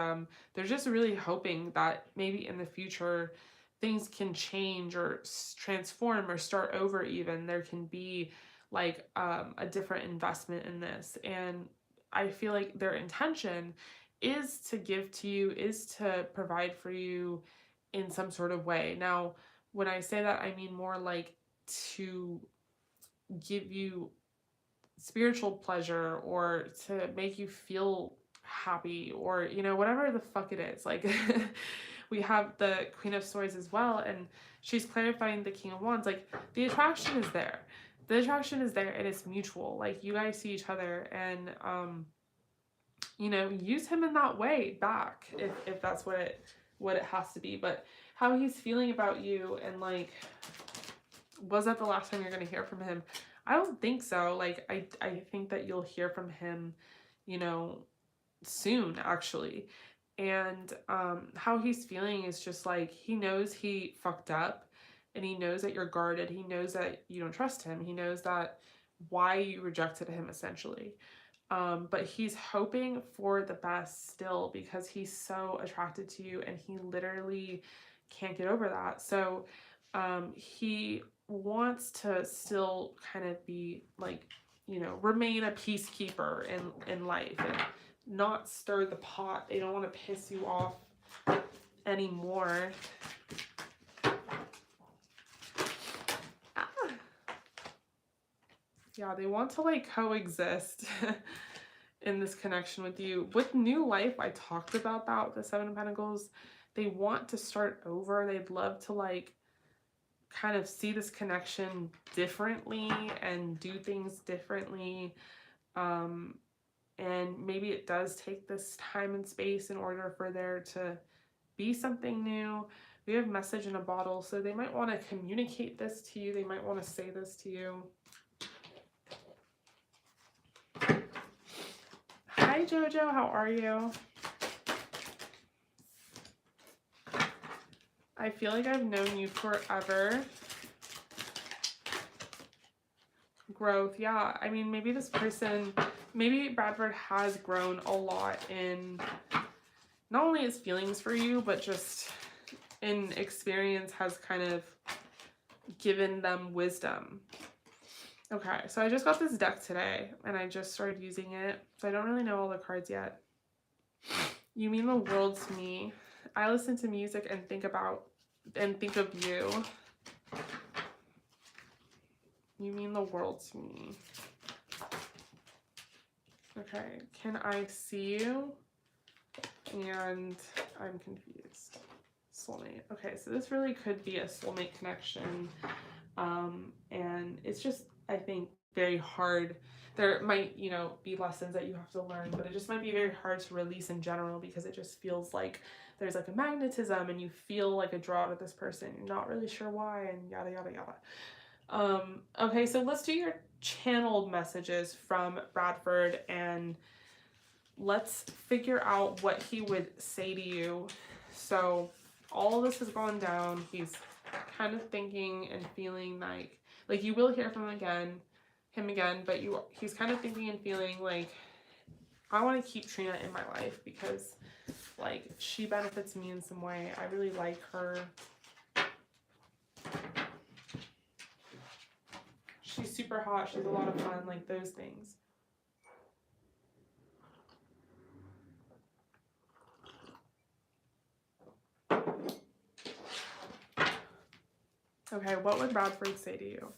they're just really hoping that maybe in the future things can change or transform or start over. Even there can be like a different investment in this, and I feel like their intention is to give to you, is to provide for you in some sort of way. Now, when I say that, I mean more like to give you spiritual pleasure or to make you feel happy, or whatever the fuck it is. Like we have the Queen of Swords as well, and she's clarifying the King of Wands. Like the attraction is there. The attraction is there and it's mutual. Like you guys see each other, and use him in that way back if that's what it has to be. But how he's feeling about you, and like, was that the last time you're going to hear from him? I don't think so. Like I think that you'll hear from him soon, actually. And how he's feeling is just like he knows he fucked up, and he knows that you're guarded. He knows that you don't trust him. He knows that why you rejected him, essentially. But he's hoping for the best still because he's so attracted to you and he literally can't get over that. So he wants to still kind of be like, remain a peacekeeper in life and not stir the pot. They don't want to piss you off anymore. Yeah, they want to like coexist in this connection with you. With new life, I talked about that with the Seven of Pentacles. They want to start over. They'd love to like kind of see this connection differently and do things differently. And maybe it does take this time and space in order for there to be something new. We have message in a bottle, so they might want to communicate this to you. They might want to say this to you. Hi Jojo, how are you? I feel like I've known you forever. Growth, yeah. I mean, maybe this person, maybe Bradford has grown a lot in not only his feelings for you, but just in experience has kind of given them wisdom. Okay, so I just got this deck today and I just started using it, so I don't really know all the cards yet. You mean the world to me. I listen to music and think of you. You mean the world to me. Okay, can I see you? And I'm confused. Soulmate. Okay, so this really could be a soulmate connection. And it's just, I think, very hard. There might, you know, be lessons that you have to learn, but it just might be very hard to release in general because it just feels like there's like a magnetism and you feel like a draw to this person. You're not really sure why, and yada, yada, yada. Okay, so let's do your channeled messages from Bradford and let's figure out what he would say to you. So all this has gone down. He's kind of thinking and feeling like you will hear from him again, but he's kind of thinking and feeling like, I want to keep Trina in my life because like she benefits me in some way. I really like her. She's super hot. She's a lot of fun, like those things. Okay, what would Bradford say to you?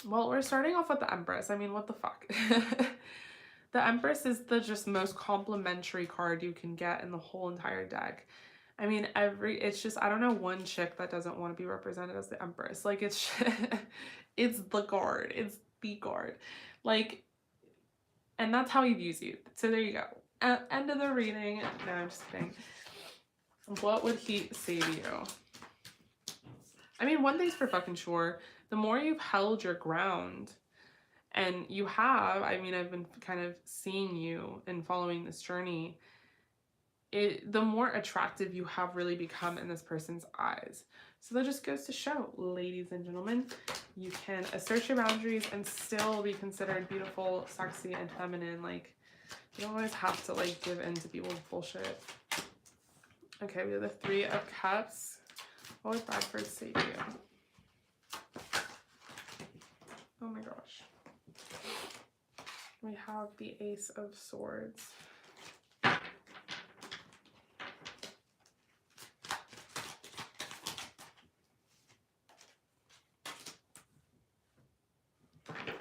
Well, we're starting off with the Empress. I mean, what the fuck? The Empress is the just most complimentary card you can get in the whole entire deck. I mean, it's just, I don't know one chick that doesn't want to be represented as the Empress. Like, it's, it's the card. It's the card. Like, and that's how he views you. So there you go. End of the reading. No, I'm just kidding. What would he say to you? I mean, one thing's for fucking sure. The more you've held your ground, and you have, I mean, I've been kind of seeing you and following this journey, the more attractive you have really become in this person's eyes. So that just goes to show, ladies and gentlemen, you can assert your boundaries and still be considered beautiful, sexy, and feminine. Like, you don't always have to like give in to people's bullshit. Okay, we have the Three of Cups. What would Bradford say to you? Oh my gosh. We have the Ace of Swords.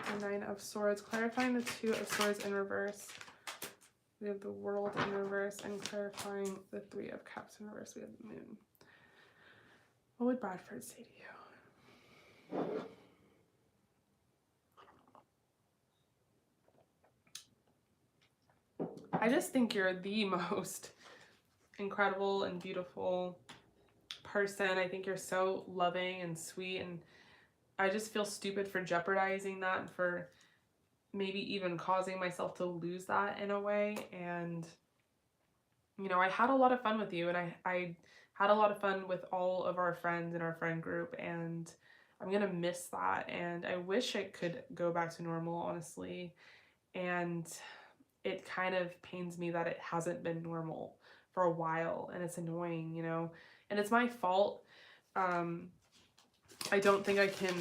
The Nine of Swords, clarifying the Two of Swords in reverse. We have the World in reverse, and clarifying the Three of Cups in reverse. We have the Moon. What would Bradford say to you? I just think you're the most incredible and beautiful person. I think you're so loving and sweet, and I just feel stupid for jeopardizing that and for maybe even causing myself to lose that in a way. And you know, I had a lot of fun with you, and I had a lot of fun with all of our friends in our friend group, and I'm gonna miss that, and I wish it could go back to normal, honestly. And it kind of pains me that it hasn't been normal for a while, and it's annoying, you know, and it's my fault. I don't think I can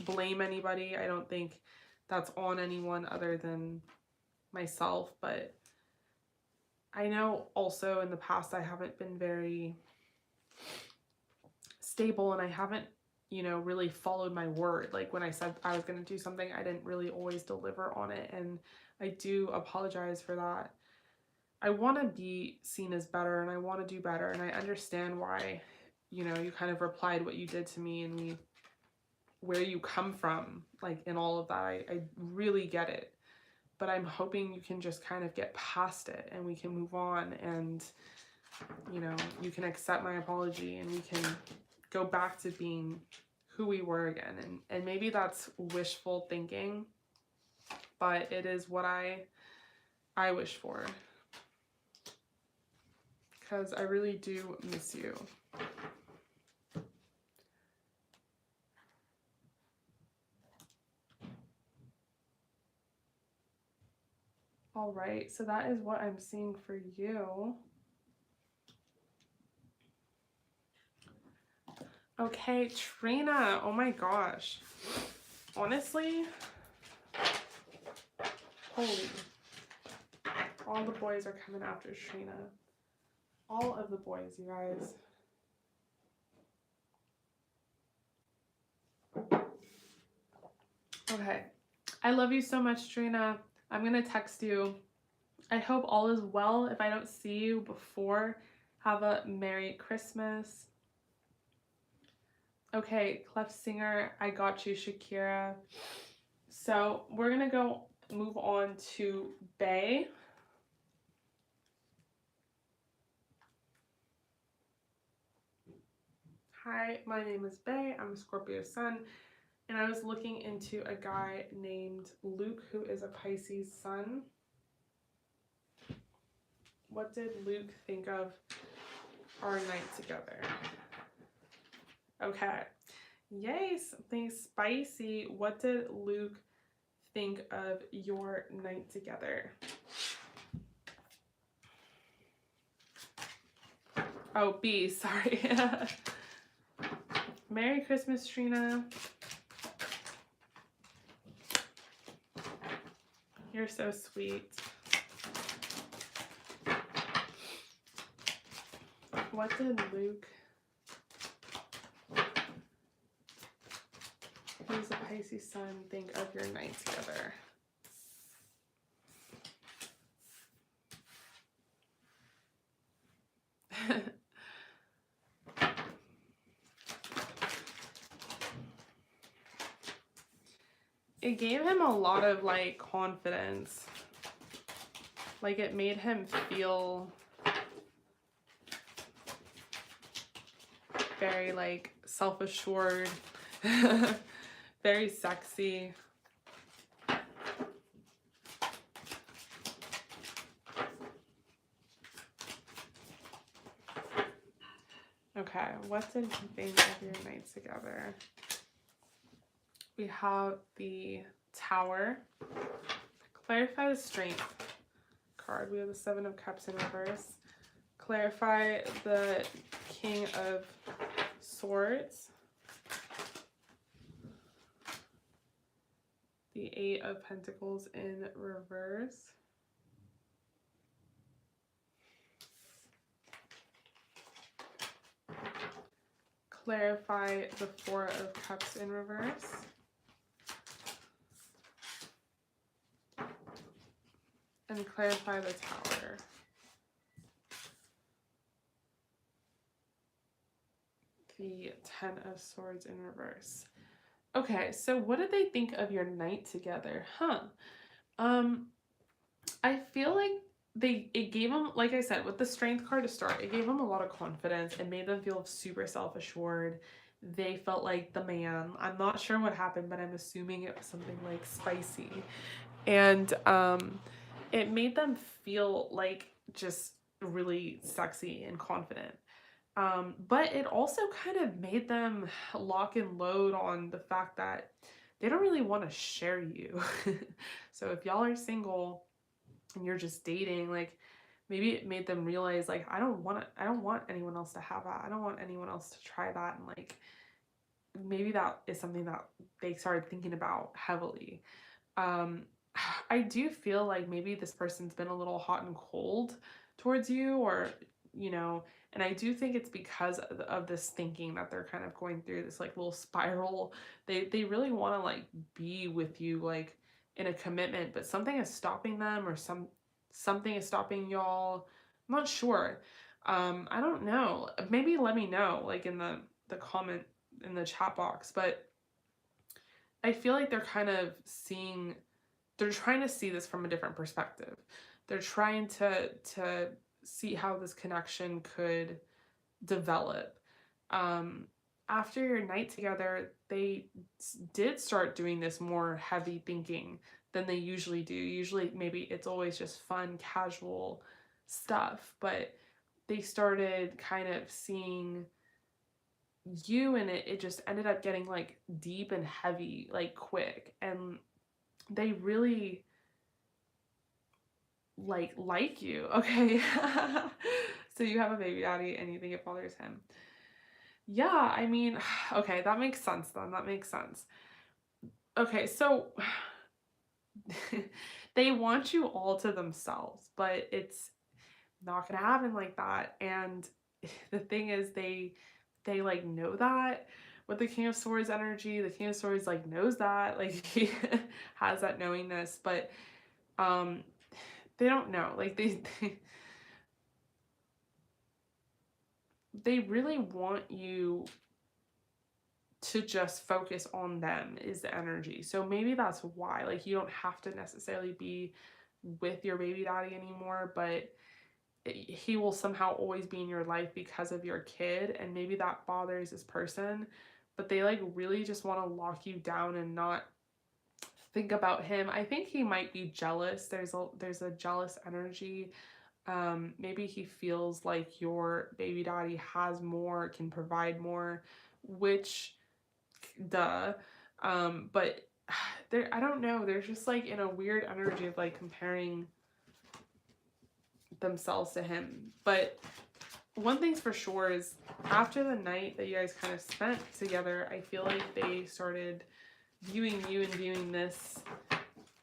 blame anybody. I don't think that's on anyone other than myself, but I know also in the past I haven't been very stable, and I haven't, you know, really followed my word. Like when I said I was going to do something, I didn't really always deliver on it, and I do apologize for that. I want to be seen as better, and I want to do better, and I understand why, you know, you kind of replied what you did to me, and where you come from, like in all of that. I really get it, but I'm hoping you can just kind of get past it and we can move on, and you know, you can accept my apology and we can go back to being who we were again. And maybe that's wishful thinking, but it is what I wish for, because I really do miss you. All right, so that is what I'm seeing for you. Okay, Trina, oh my gosh. Honestly, holy, all the boys are coming after Trina. All of the boys, you guys. Okay. I love you so much, Trina. I'm going to text you. I hope all is well. If I don't see you before, have a Merry Christmas. Okay, Clef Singer, I got you, Shakira. So we're going to move on to Bay. Hi, my name is Bay. I'm a Scorpio sun. And I was looking into a guy named Luke, who is a Pisces sun. What did Luke think of our night together? Okay. Yay, something spicy. What did Luke think of your night together? Oh, B, sorry. Merry Christmas, Trina. You're so sweet. What did Luke, who's a Pisces sun, think of your night together? It gave him a lot of like confidence. Like it made him feel very like self-assured, very sexy. Okay, what did you think of your night together? We have the Tower. Clarify the Strength card. We have the Seven of Cups in reverse. Clarify the King of Swords. The Eight of Pentacles in reverse. Clarify the Four of Cups in reverse. And clarify the Tower. The Ten of Swords in reverse. Okay, so what did they think of your night together? I feel like it gave them, like I said, with the Strength card to start, it gave them a lot of confidence. It made them feel super self-assured. They felt like the man. I'm not sure what happened, but I'm assuming it was something like spicy. And it made them feel like just really sexy and confident. But it also kind of made them lock and load on the fact that they don't really want to share you. So if y'all are single and you're just dating, like maybe it made them realize like I don't want anyone else to have that. I don't want anyone else to try that, and like maybe that is something that they started thinking about heavily. I do feel like maybe this person's been a little hot and cold towards you, or and I do think it's because of this thinking that they're kind of going through this like little spiral. They really want to like be with you like in a commitment, but something is stopping them, or something is stopping y'all. I'm not sure. I don't know. Maybe let me know like in the comment in the chat box, but I feel like they're trying to see this from a different perspective. They're trying to see how this connection could develop. After your night together, they did start doing this more heavy thinking than they usually do. Usually, maybe it's always just fun, casual stuff, but they started kind of seeing you, and it just ended up getting like deep and heavy, like quick, and they really like you. Okay. So you have a baby daddy and you think it bothers him. Yeah, I mean, okay, that makes sense then. That makes sense. Okay, so they want you all to themselves, but it's not gonna happen like that. And the thing is they like know that, with the King of Swords energy, the King of Swords like knows that, like he has that knowingness, but they don't know, like they really want you to just focus on them is the energy. So maybe that's why, like, you don't have to necessarily be with your baby daddy anymore, but he will somehow always be in your life because of your kid, and maybe that bothers this person, but they like really just want to lock you down and not think about him. I think he might be jealous. There's a jealous energy. Maybe he feels like your baby daddy has more, can provide more, which duh. But I don't know, they're just like in a weird energy of like comparing themselves to him. But one thing's for sure is after the night that you guys kind of spent together, I feel like they started viewing you and viewing this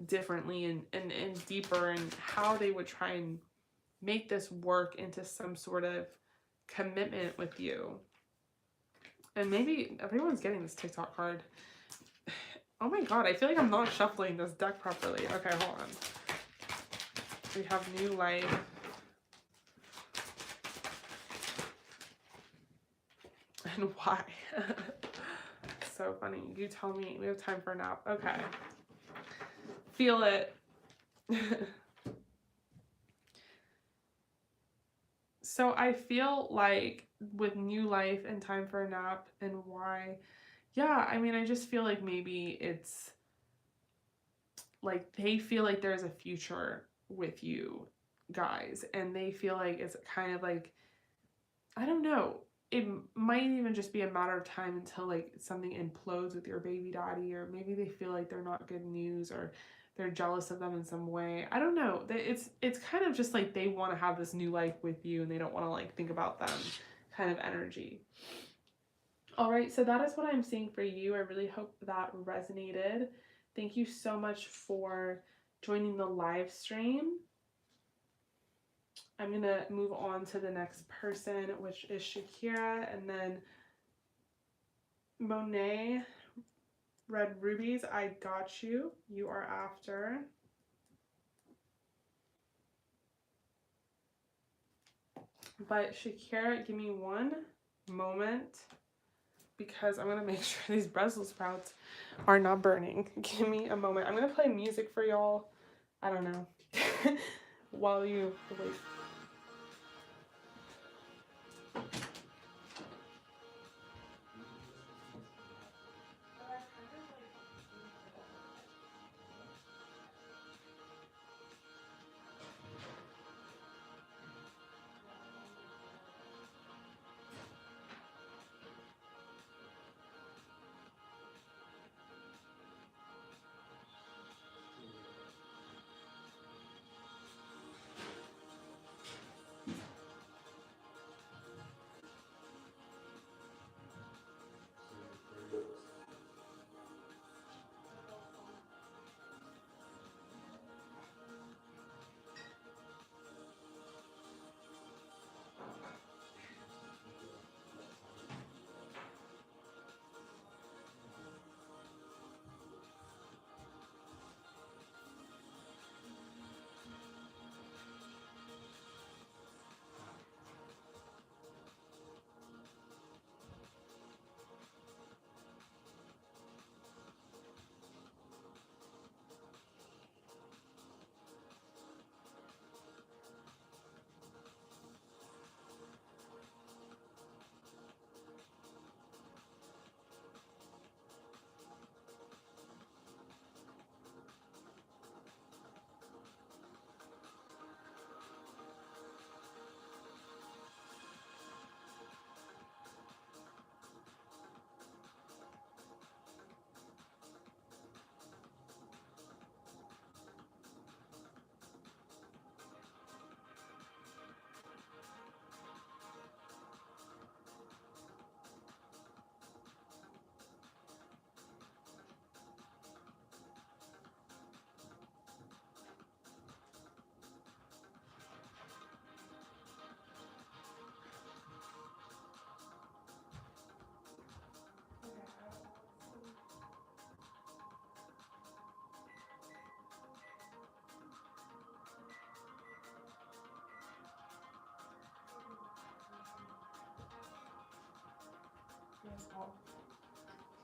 differently and deeper, and how they would try and make this work into some sort of commitment with you. And maybe everyone's getting this TikTok card. Oh my god, I feel like I'm not shuffling this deck properly. Okay, hold on. We have new life. And why? So funny. You tell me. We have time for a nap. Okay. Feel it. So I feel like with new life and time for a nap and why, yeah, I mean, I just feel like maybe it's like they feel like there's a future with you guys, and they feel like it's kind of like, I don't know, it might even just be a matter of time until like something implodes with your baby daddy, or maybe they feel like they're not good news, or they're jealous of them in some way. I don't know. It's kind of just like they want to have this new life with you and they don't want to like think about them kind of energy. All right, so that is what I'm seeing for you. I really hope that resonated. Thank you so much for joining the live stream. I'm going to move on to the next person, which is Shakira, and then Monet, Red Rubies, I got you. You are after. But Shakira, give me one moment, because I'm going to make sure these Brussels sprouts are not burning. Give me a moment. I'm going to play music for y'all. I don't know. While you wait.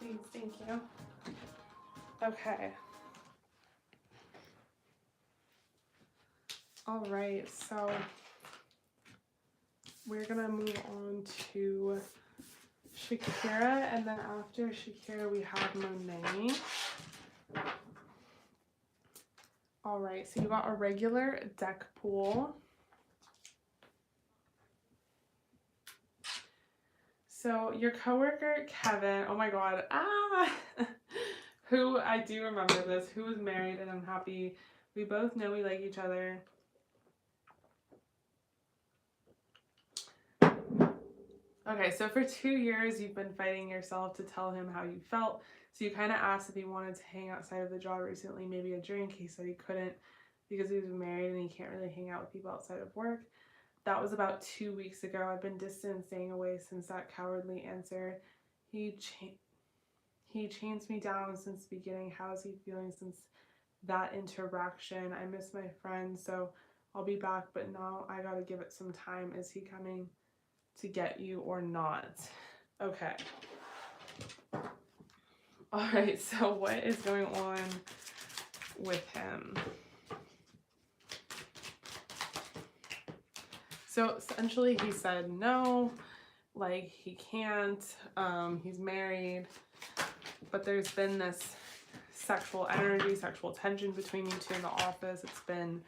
Please, thank you. Okay. All right, so we're gonna move on to Shakira, and then after Shakira we have Monet. All right, so you got a regular deck pool. So your coworker Kevin, oh my god, who I do remember this, who was married and unhappy. We both know we like each other. Okay, so for 2 years you've been fighting yourself to tell him how you felt. So you kind of asked if he wanted to hang outside of the job recently, maybe a drink. He said he couldn't because he was married and he can't really hang out with people outside of work. That was about 2 weeks ago. I've been distant and staying away since that cowardly answer. He chains me down since the beginning. How's he feeling since that interaction? I miss my friend, so I'll be back, but now I gotta give it some time. Is he coming to get you or not? Okay. All right, so what is going on with him? So essentially he said no, like he can't, he's married, but there's been this sexual energy, sexual tension between you two in the office. It's been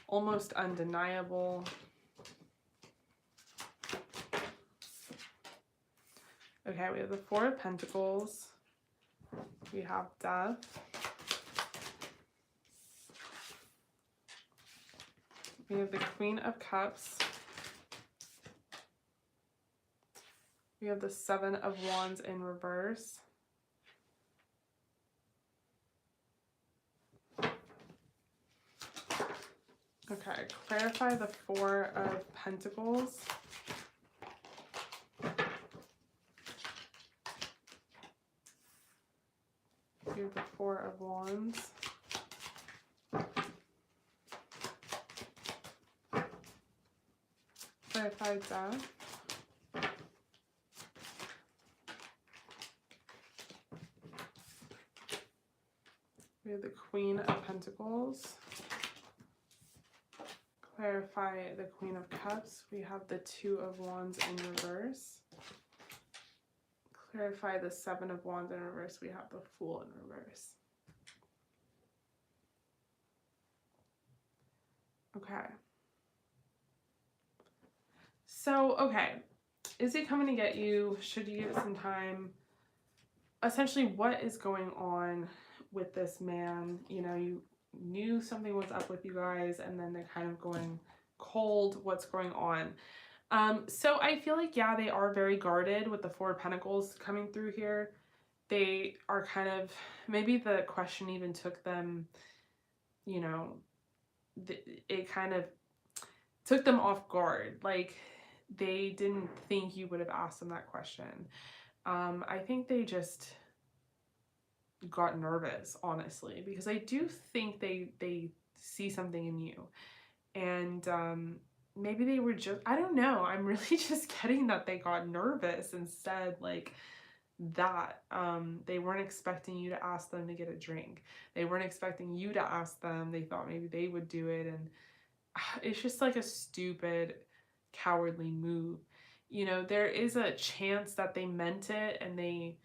almost undeniable. Okay, we have the Four of Pentacles. We have Death. We have the Queen of Cups. We have the Seven of Wands in reverse. Okay, clarify the Four of Pentacles. We have the Four of Wands. Clarify Death. We have the Queen of Pentacles. Clarify the Queen of Cups. We have the Two of Wands in reverse. Clarify the Seven of Wands in reverse. We have the Fool in reverse. Okay. So, okay. Is he coming to get you? Should you give it some time? Essentially, what is going on with this man? You know, you knew something was up with you guys, and then they're kind of going cold. What's going on? So I feel like, yeah, they are very guarded with the Four of Pentacles coming through here. They are kind of, maybe the question even took them, you know, it kind of took them off guard. Like, they didn't think you would have asked them that question. I think they just got nervous, honestly, because I do think they see something in you. And maybe they were just, I don't know, I'm really just getting that they got nervous and said like that. They weren't expecting you to ask them to get a drink. They weren't expecting you to ask them. They thought maybe they would do it, and it's just like a stupid, cowardly move. You know, there is a chance that they meant it and they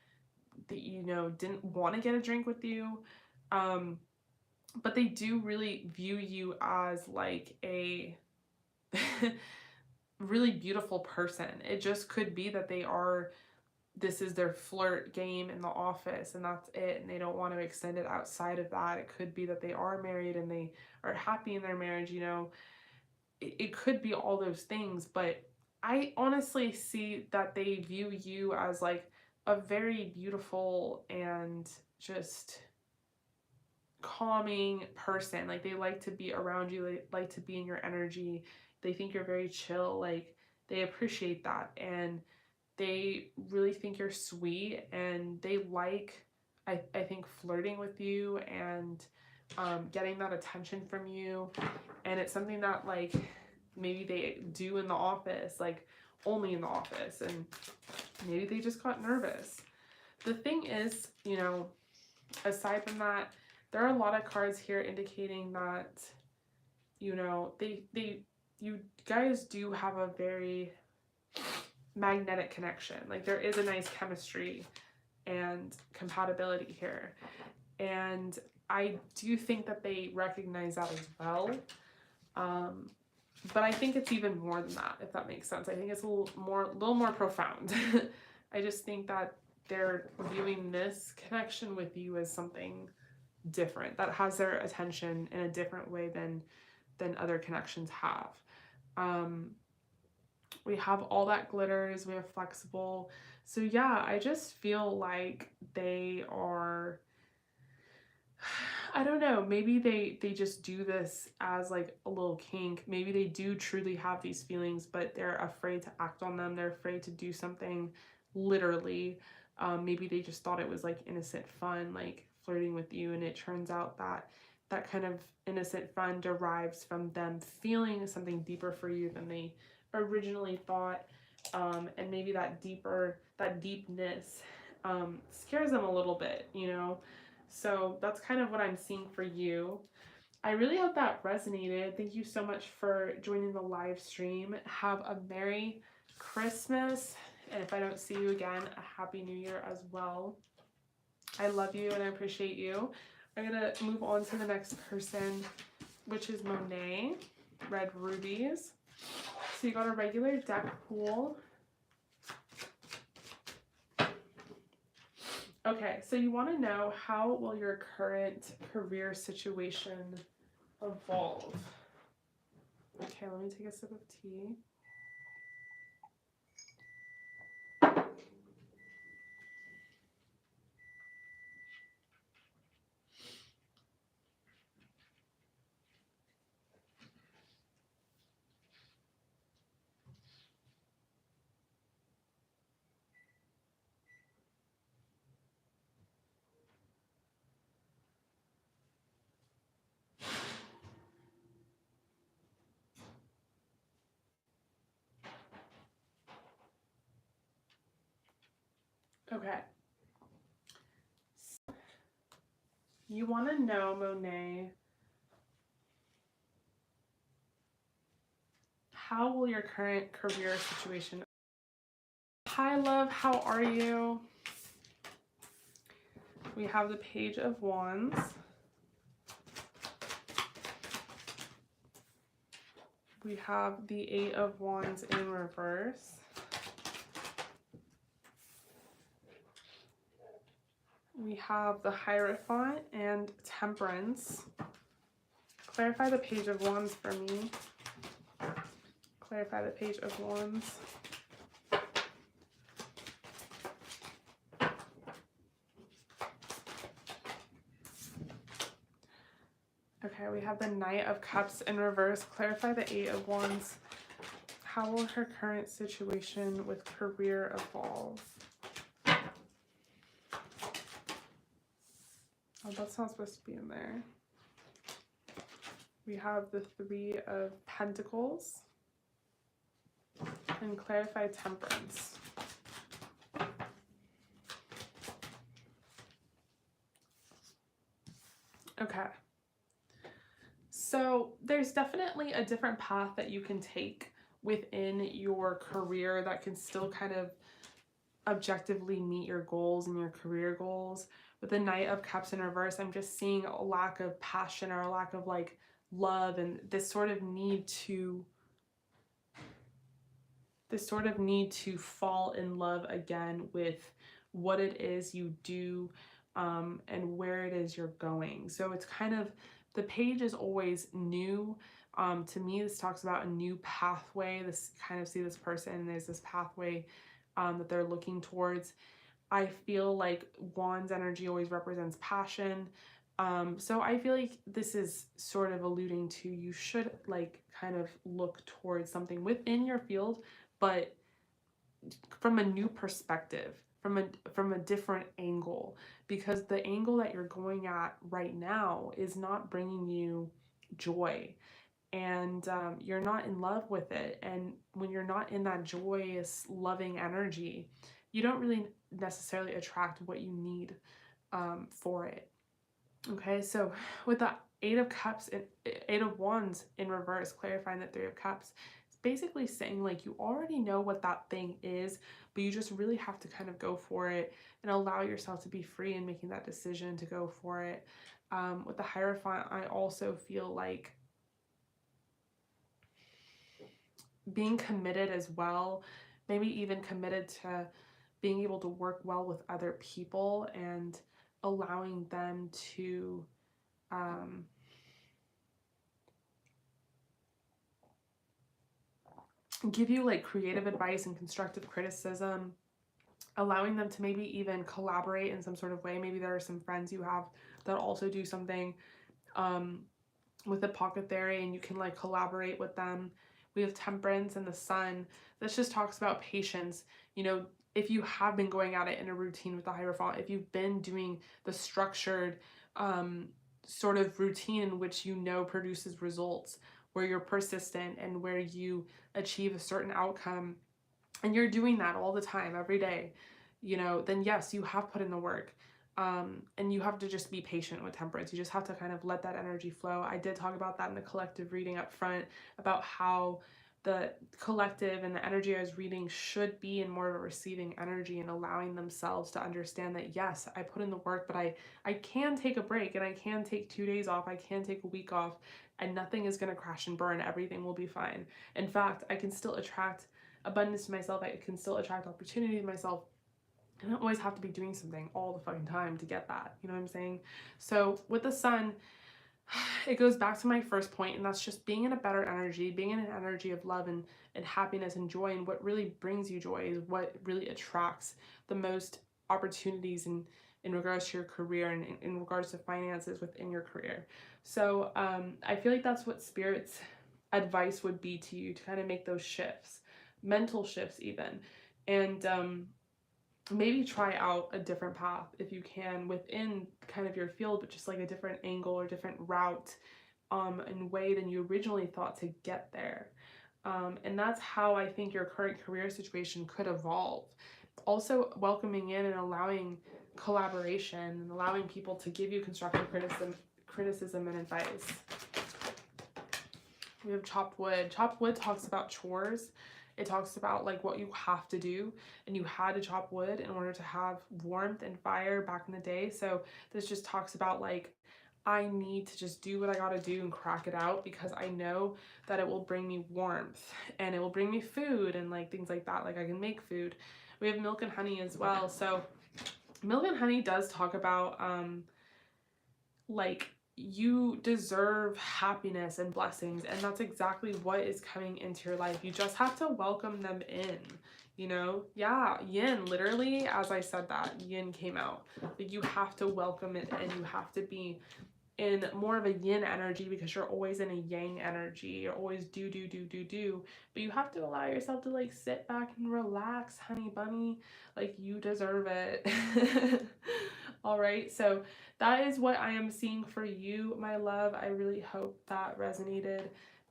you know, didn't want to get a drink with you. But they do really view you as like a really beautiful person. It just could be that they are, this is their flirt game in the office and that's it, and they don't want to extend it outside of that. It could be that they are married and they are happy in their marriage, you know. It could be all those things, but I honestly see that they view you as like a very beautiful and just calming person. Like, they like to be around you, they like to be in your energy, they think you're very chill, like they appreciate that, and they really think you're sweet, and they like, I think, flirting with you and getting that attention from you. And it's something that like maybe they do in the office, like only in the office, and maybe they just got nervous. The thing is, you know, aside from that, there are a lot of cards here indicating that, you know, you guys do have a very magnetic connection. Like there is a nice chemistry and compatibility here. And I do think that they recognize that as well. But I think it's even more than that, if that makes sense. I think it's a little more profound. I just think that they're viewing this connection with you as something different that has their attention in a different way than other connections have. We have all that glitters, we have flexible. So yeah, I just feel like they are, I don't know, maybe they just do this as like a little kink. Maybe they do truly have these feelings, but they're afraid to act on them. They're afraid to do something literally. Maybe they just thought it was like innocent fun, like flirting with you, and it turns out that that kind of innocent fun derives from them feeling something deeper for you than they originally thought. And maybe that deepness scares them a little bit, you know? So that's kind of what I'm seeing for you. I really hope that resonated. Thank you so much for joining the live stream. Have a Merry Christmas. And if I don't see you again, a Happy New Year as well. I love you and I appreciate you. I'm going to move on to the next person, which is Monet, Red Rubies. So you got a regular deck pool. Okay, so you want to know, how will your current career situation evolve? Okay, let me take a sip of tea. Okay. You want to know, Monet, how will your current career situation... Hi, love. How are you? We have the Page of Wands. We have the Eight of Wands in reverse. We have the Hierophant and Temperance. Clarify the Page of Wands for me. Clarify the Page of Wands. Okay, we have the Knight of Cups in reverse. Clarify the Eight of Wands. How will her current situation with career evolve? Oh, that's not supposed to be in there. We have the Three of Pentacles. And clarify Temperance. Okay. So there's definitely a different path that you can take within your career that can still kind of objectively meet your goals and your career goals. With the Knight of Cups in reverse, I'm just seeing a lack of passion or a lack of like love, and this sort of need to fall in love again with what it is you do, and where it is you're going. So it's kind of, the page is always new. To me, this talks about a new pathway. This kind of, see this person, there's this pathway that they're looking towards. I feel like Wands energy always represents passion. So I feel like this is sort of alluding to, you should like kind of look towards something within your field, but from a new perspective, from a different angle, because the angle that you're going at right now is not bringing you joy, and you're not in love with it. And when you're not in that joyous, loving energy, you don't really necessarily attract what you need for it. Okay, so with the Eight of Cups and Eight of Wands in reverse, clarifying the Three of Cups, it's basically saying like you already know what that thing is, but you just really have to kind of go for it and allow yourself to be free in making that decision to go for it. With the Hierophant, I also feel like being committed as well, maybe even committed to being able to work well with other people and allowing them to give you like creative advice and constructive criticism, allowing them to maybe even collaborate in some sort of way. Maybe there are some friends you have that also do something with the pocket theory and you can like collaborate with them. We have Temperance and the Sun. This just talks about patience. You know, if you have been going at it in a routine with the Hierophant, if you've been doing the structured sort of routine in which you know produces results, where you're persistent and where you achieve a certain outcome, and you're doing that all the time, every day, you know, then yes, you have put in the work. And you have to just be patient with Temperance. You just have to kind of let that energy flow. I did talk about that in the collective reading up front, about how the collective and the energy I was reading should be in more of a receiving energy and allowing themselves to understand that, yes, I put in the work, but I can take a break and I can take 2 days off. I can take a week off and nothing is going to crash and burn. Everything will be fine. In fact, I can still attract abundance to myself. I can still attract opportunity to myself. I don't always have to be doing something all the fucking time to get that. You know what I'm saying? So with the Sun, it goes back to my first point, and that's just being in a better energy, being in an energy of love and happiness and joy. And what really brings you joy is what really attracts the most opportunities in regards to your career and in regards to finances within your career. So I feel like that's what Spirit's advice would be to you, to kind of make those shifts, mental shifts even. And maybe try out a different path if you can within kind of your field, but just like a different angle or different route and way than you originally thought to get there. And that's how I think your current career situation could evolve. Also welcoming in and allowing collaboration and allowing people to give you constructive criticism and advice. We have Chopped Wood. Chopped Wood talks about chores. It talks about like what you have to do, and you had to chop wood in order to have warmth and fire back in the day. So this just talks about like, I need to just do what I gotta do and crack it out because I know that it will bring me warmth and it will bring me food and like things like that. Like I can make food. We have Milk and Honey as well. So Milk and Honey does talk about like you deserve happiness and blessings, and that's exactly what is coming into your life. You just have to welcome them in, you know? Yeah, yin, literally, as I said that, yin came out. Like you have to welcome it and you have to be in more of a yin energy because you're always in a yang energy. You're always do, but you have to allow yourself to like sit back and relax, honey bunny. Like you deserve it. All right, so that is what I am seeing for you, my love. I really hope that resonated.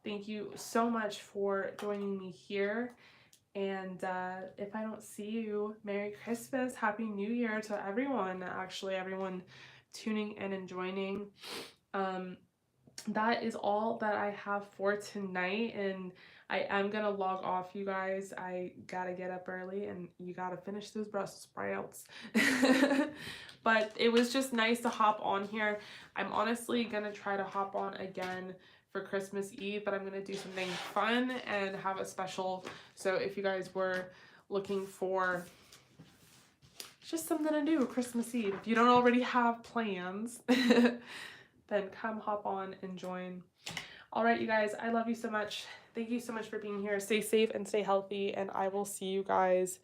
Thank you so much for joining me here. And if I don't see you, Merry Christmas, Happy New Year to everyone, actually, everyone tuning in and joining. That is all that I have for tonight, and I am gonna log off, you guys. I gotta get up early and you gotta finish those Brussels sprouts. But it was just nice to hop on here. I'm honestly gonna try to hop on again for Christmas Eve, but I'm gonna do something fun and have a special. So if you guys were looking for just something to do Christmas Eve, if you don't already have plans, then come hop on and join. All right, you guys, I love you so much. Thank you so much for being here. Stay safe and stay healthy, and I will see you guys